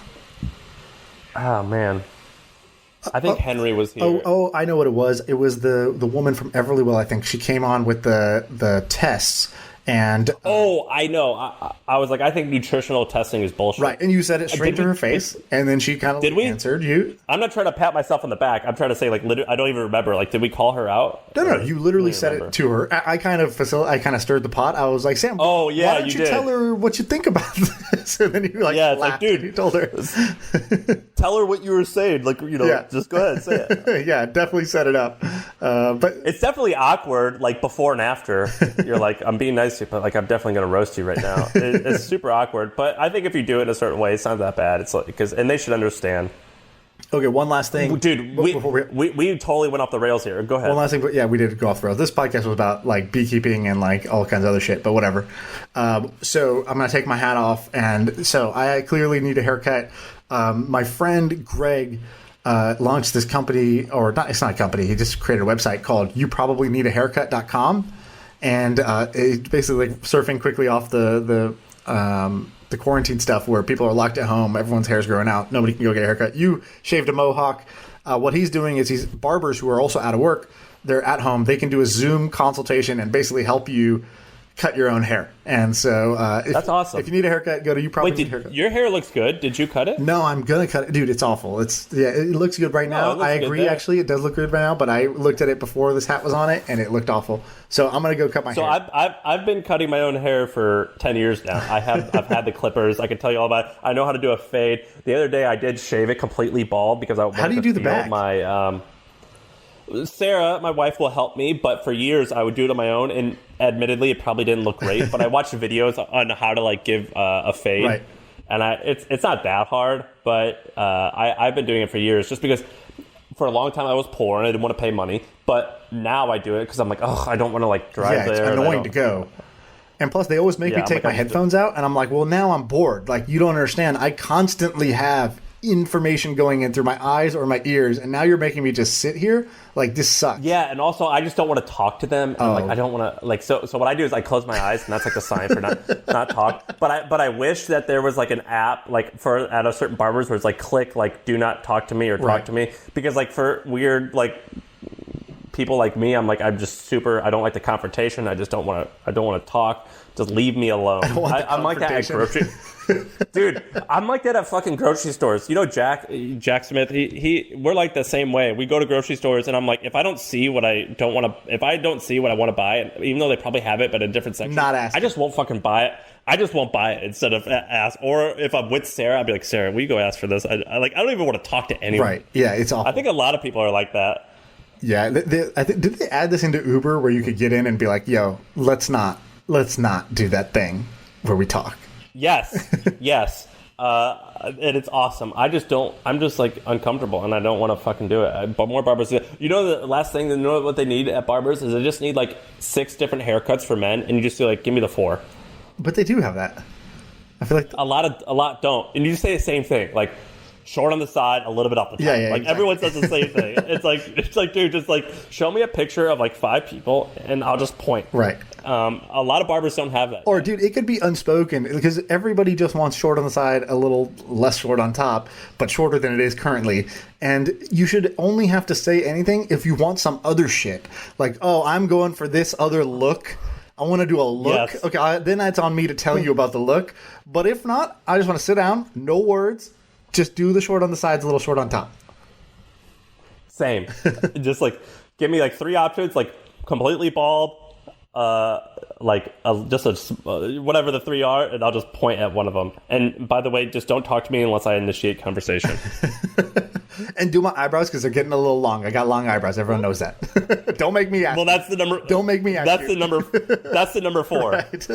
Speaker 3: Oh man, I think Henry was here.
Speaker 1: Oh, I know what it was. It was the woman from Everlywell. I think she came on with the tests. And
Speaker 3: I know. I was like, I think nutritional testing is bullshit.
Speaker 1: Right, and you said it straight to her face, and then she kind of answered you.
Speaker 3: I'm not trying to pat myself on the back. I'm trying to say, like, I don't even remember. Like, did we call her out?
Speaker 1: No, you literally said it to her. I kind of stirred the pot. I was like, Sam,
Speaker 3: oh yeah,
Speaker 1: why don't you tell her what you think about this? And then you
Speaker 3: it's
Speaker 1: laughed,
Speaker 3: like, dude,
Speaker 1: you told her.
Speaker 3: Tell her what you were saying. Like, just go ahead and say it.
Speaker 1: Yeah, definitely set it up. But
Speaker 3: it's definitely awkward, like, before and after. You're like, I'm being nice to you, but, like, I'm definitely going to roast you right now. It's super awkward. But I think if you do it in a certain way, it's not that bad. It's like, and they should understand.
Speaker 1: Okay, one last thing.
Speaker 3: Dude, we totally went off the rails here. Go ahead.
Speaker 1: One last thing, but yeah, we did go off the rails. This podcast was about, like, beekeeping and, like, all kinds of other shit, but whatever. So I'm going to take my hat off, and so I clearly need a haircut. My friend Greg launched this company, or not, it's not a company, he just created a website called YouProbablyNeedAHaircut.com, and it's basically like surfing quickly off the quarantine stuff where people are locked at home, everyone's hair's growing out, nobody can go get a haircut. You shaved a mohawk. What he's doing is he's barbers who are also out of work, they're at home, they can do a Zoom consultation and basically help you cut your own hair. And so
Speaker 3: that's awesome.
Speaker 1: If you need a haircut, go to You Probably Need a Haircut.
Speaker 3: Your hair looks good. Did you cut it?
Speaker 1: No, I'm gonna cut it. Dude, it's awful. It looks good right now. I agree, actually, it does look good right now, but I looked at it before this hat was on it and it looked awful. So I'm gonna go cut my hair.
Speaker 3: So I've been cutting my own hair for 10 years now. I've had the clippers. I can tell you all about it. I know how to do a fade. The other day I did shave it completely bald because I wanted
Speaker 1: How do you do the back?
Speaker 3: Sarah, my wife, will help me, but for years I would do it on my own, and admittedly it probably didn't look great, but I watched videos on how to, like, give a fade,
Speaker 1: right.
Speaker 3: And it's not that hard, but I've been doing it for years just because for a long time I was poor and I didn't want to pay money, but now I do it because I'm like, I don't want to, like, drive there.
Speaker 1: It's annoying to go. And plus, they always make me take my headphones out, and I'm like, well, now I'm bored. Like, you don't understand. I constantly have information going in through my eyes or my ears, and now you're making me just sit here. Like, this sucks.
Speaker 3: Yeah, and also I just don't want to talk to them. And like, I don't want to, like, so what I do is I close my eyes, and that's like the sign for not talk. But I wish that there was, like, an app, like, for at a certain barbers where it's like click, like, do not talk to me or talk to me, because, like, for weird, like, people like me, I'm like, I don't like the confrontation. I don't want to talk. Just leave me alone. I'm like that at grocery. Dude, I'm like that at fucking grocery stores. You know, Jack Smith, we're like the same way. We go to grocery stores and I'm like, if I don't see what I want to buy, even though they probably have it, but in a different section,
Speaker 1: not ask.
Speaker 3: I just won't fucking buy it. I just won't buy it instead of ask. Or if I'm with Sarah, I'd be like, Sarah, will you go ask for this? I don't even want to talk to anyone.
Speaker 1: Right. Yeah, it's awful.
Speaker 3: I think a lot of people are like that.
Speaker 1: Yeah. Did they add this into Uber where you could get in and be like, yo, let's not do that thing where we talk?
Speaker 3: Yes. Yes. And it's awesome. I'm just like uncomfortable and I don't want to fucking do it. But more barbers, you know, the last thing, you know what they need at barbers is they just need like 6 different haircuts for men, and you just do like, give me the 4.
Speaker 1: But they do have that. I feel like
Speaker 3: a lot don't. And you just say the same thing, like short on the side, a little bit off the top.
Speaker 1: Yeah,
Speaker 3: like exactly. Everyone says the same thing. It's like, dude, just like show me a picture of like 5 people and I'll just point.
Speaker 1: Right.
Speaker 3: A lot of barbers don't have that.
Speaker 1: Or, dude, it could be unspoken because everybody just wants short on the side, a little less short on top, but shorter than it is currently. And you should only have to say anything if you want some other shit. Like, oh, I'm going for this other look. I want to do a look.
Speaker 3: Yes.
Speaker 1: Okay, then it's on me to tell you about the look. But if not, I just want to sit down, no words, just do the short on the sides, a little short on top.
Speaker 3: Same. Just like give me like 3 options, like completely bald, whatever the three are, and I'll just point at one of them. And by the way, just don't talk to me unless I initiate conversation.
Speaker 1: And do my eyebrows because they're getting a little long. I got long eyebrows. Everyone knows that. Don't make me ask.
Speaker 3: Well, that's the number.
Speaker 1: Don't make me ask.
Speaker 3: That's the number. That's the number 4.
Speaker 1: Right.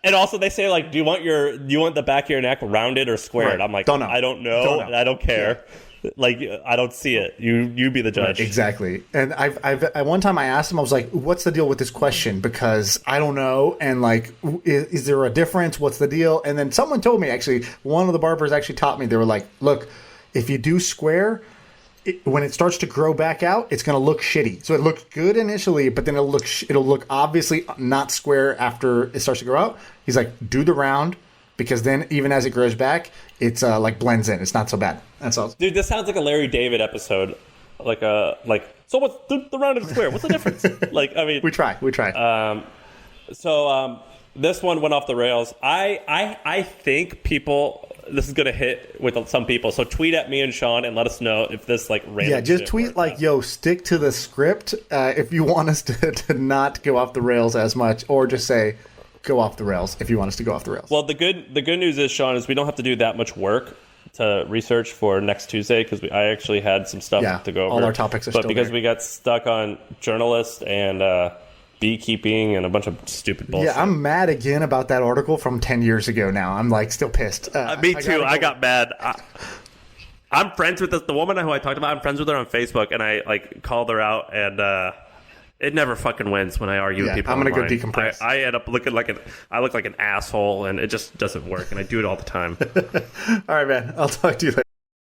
Speaker 3: And also, they say like, do you want the back of your neck rounded or squared?
Speaker 1: Right.
Speaker 3: I'm like,
Speaker 1: Don't know.
Speaker 3: I don't know. I don't care. Yeah. Like, I don't see it. You be the judge.
Speaker 1: Right, exactly. And I've at one time I asked him, I was like, what's the deal with this question? Because I don't know. And like, is there a difference? What's the deal? And then someone told me, actually, one of the barbers actually taught me, they were like, look, if you do square, when it starts to grow back out, it's going to look shitty. So it looks good initially, but then it'll look obviously not square after it starts to grow out. He's like, do the round, because then even as it grows back, it's like blends in. It's not so bad. That's all.
Speaker 3: Dude, this sounds like a Larry David episode. So what's the round and square? What's the difference? Like, I mean,
Speaker 1: we try.
Speaker 3: So this one went off the rails. I think people. This is going to hit with some people. So tweet at me and Sean and let us know if this like random.
Speaker 1: Yeah, just tweet like, "Yo, stick to the script." If you want us to not go off the rails as much, or just say, "Go off the rails" if you want us to go off the rails.
Speaker 3: Well, the good news is, Sean, is we don't have to do that much work to research for next Tuesday because I actually had some stuff to go over.
Speaker 1: All our topics are
Speaker 3: but
Speaker 1: still
Speaker 3: because
Speaker 1: there.
Speaker 3: we got stuck on journalists and beekeeping and a bunch of stupid bullshit.
Speaker 1: Yeah, I'm mad again about that article from 10 years ago now. I'm like still pissed.
Speaker 3: Me too. I got mad. I'm friends with the woman who I talked about. I'm friends with her on Facebook, and I like called her out, and it never fucking wins when I argue with people.
Speaker 1: I'm gonna
Speaker 3: online.
Speaker 1: go decompress.
Speaker 3: I end up looking like I look like an asshole, and it just doesn't work, and I do it all the time.
Speaker 1: All right, man. I'll talk to you later.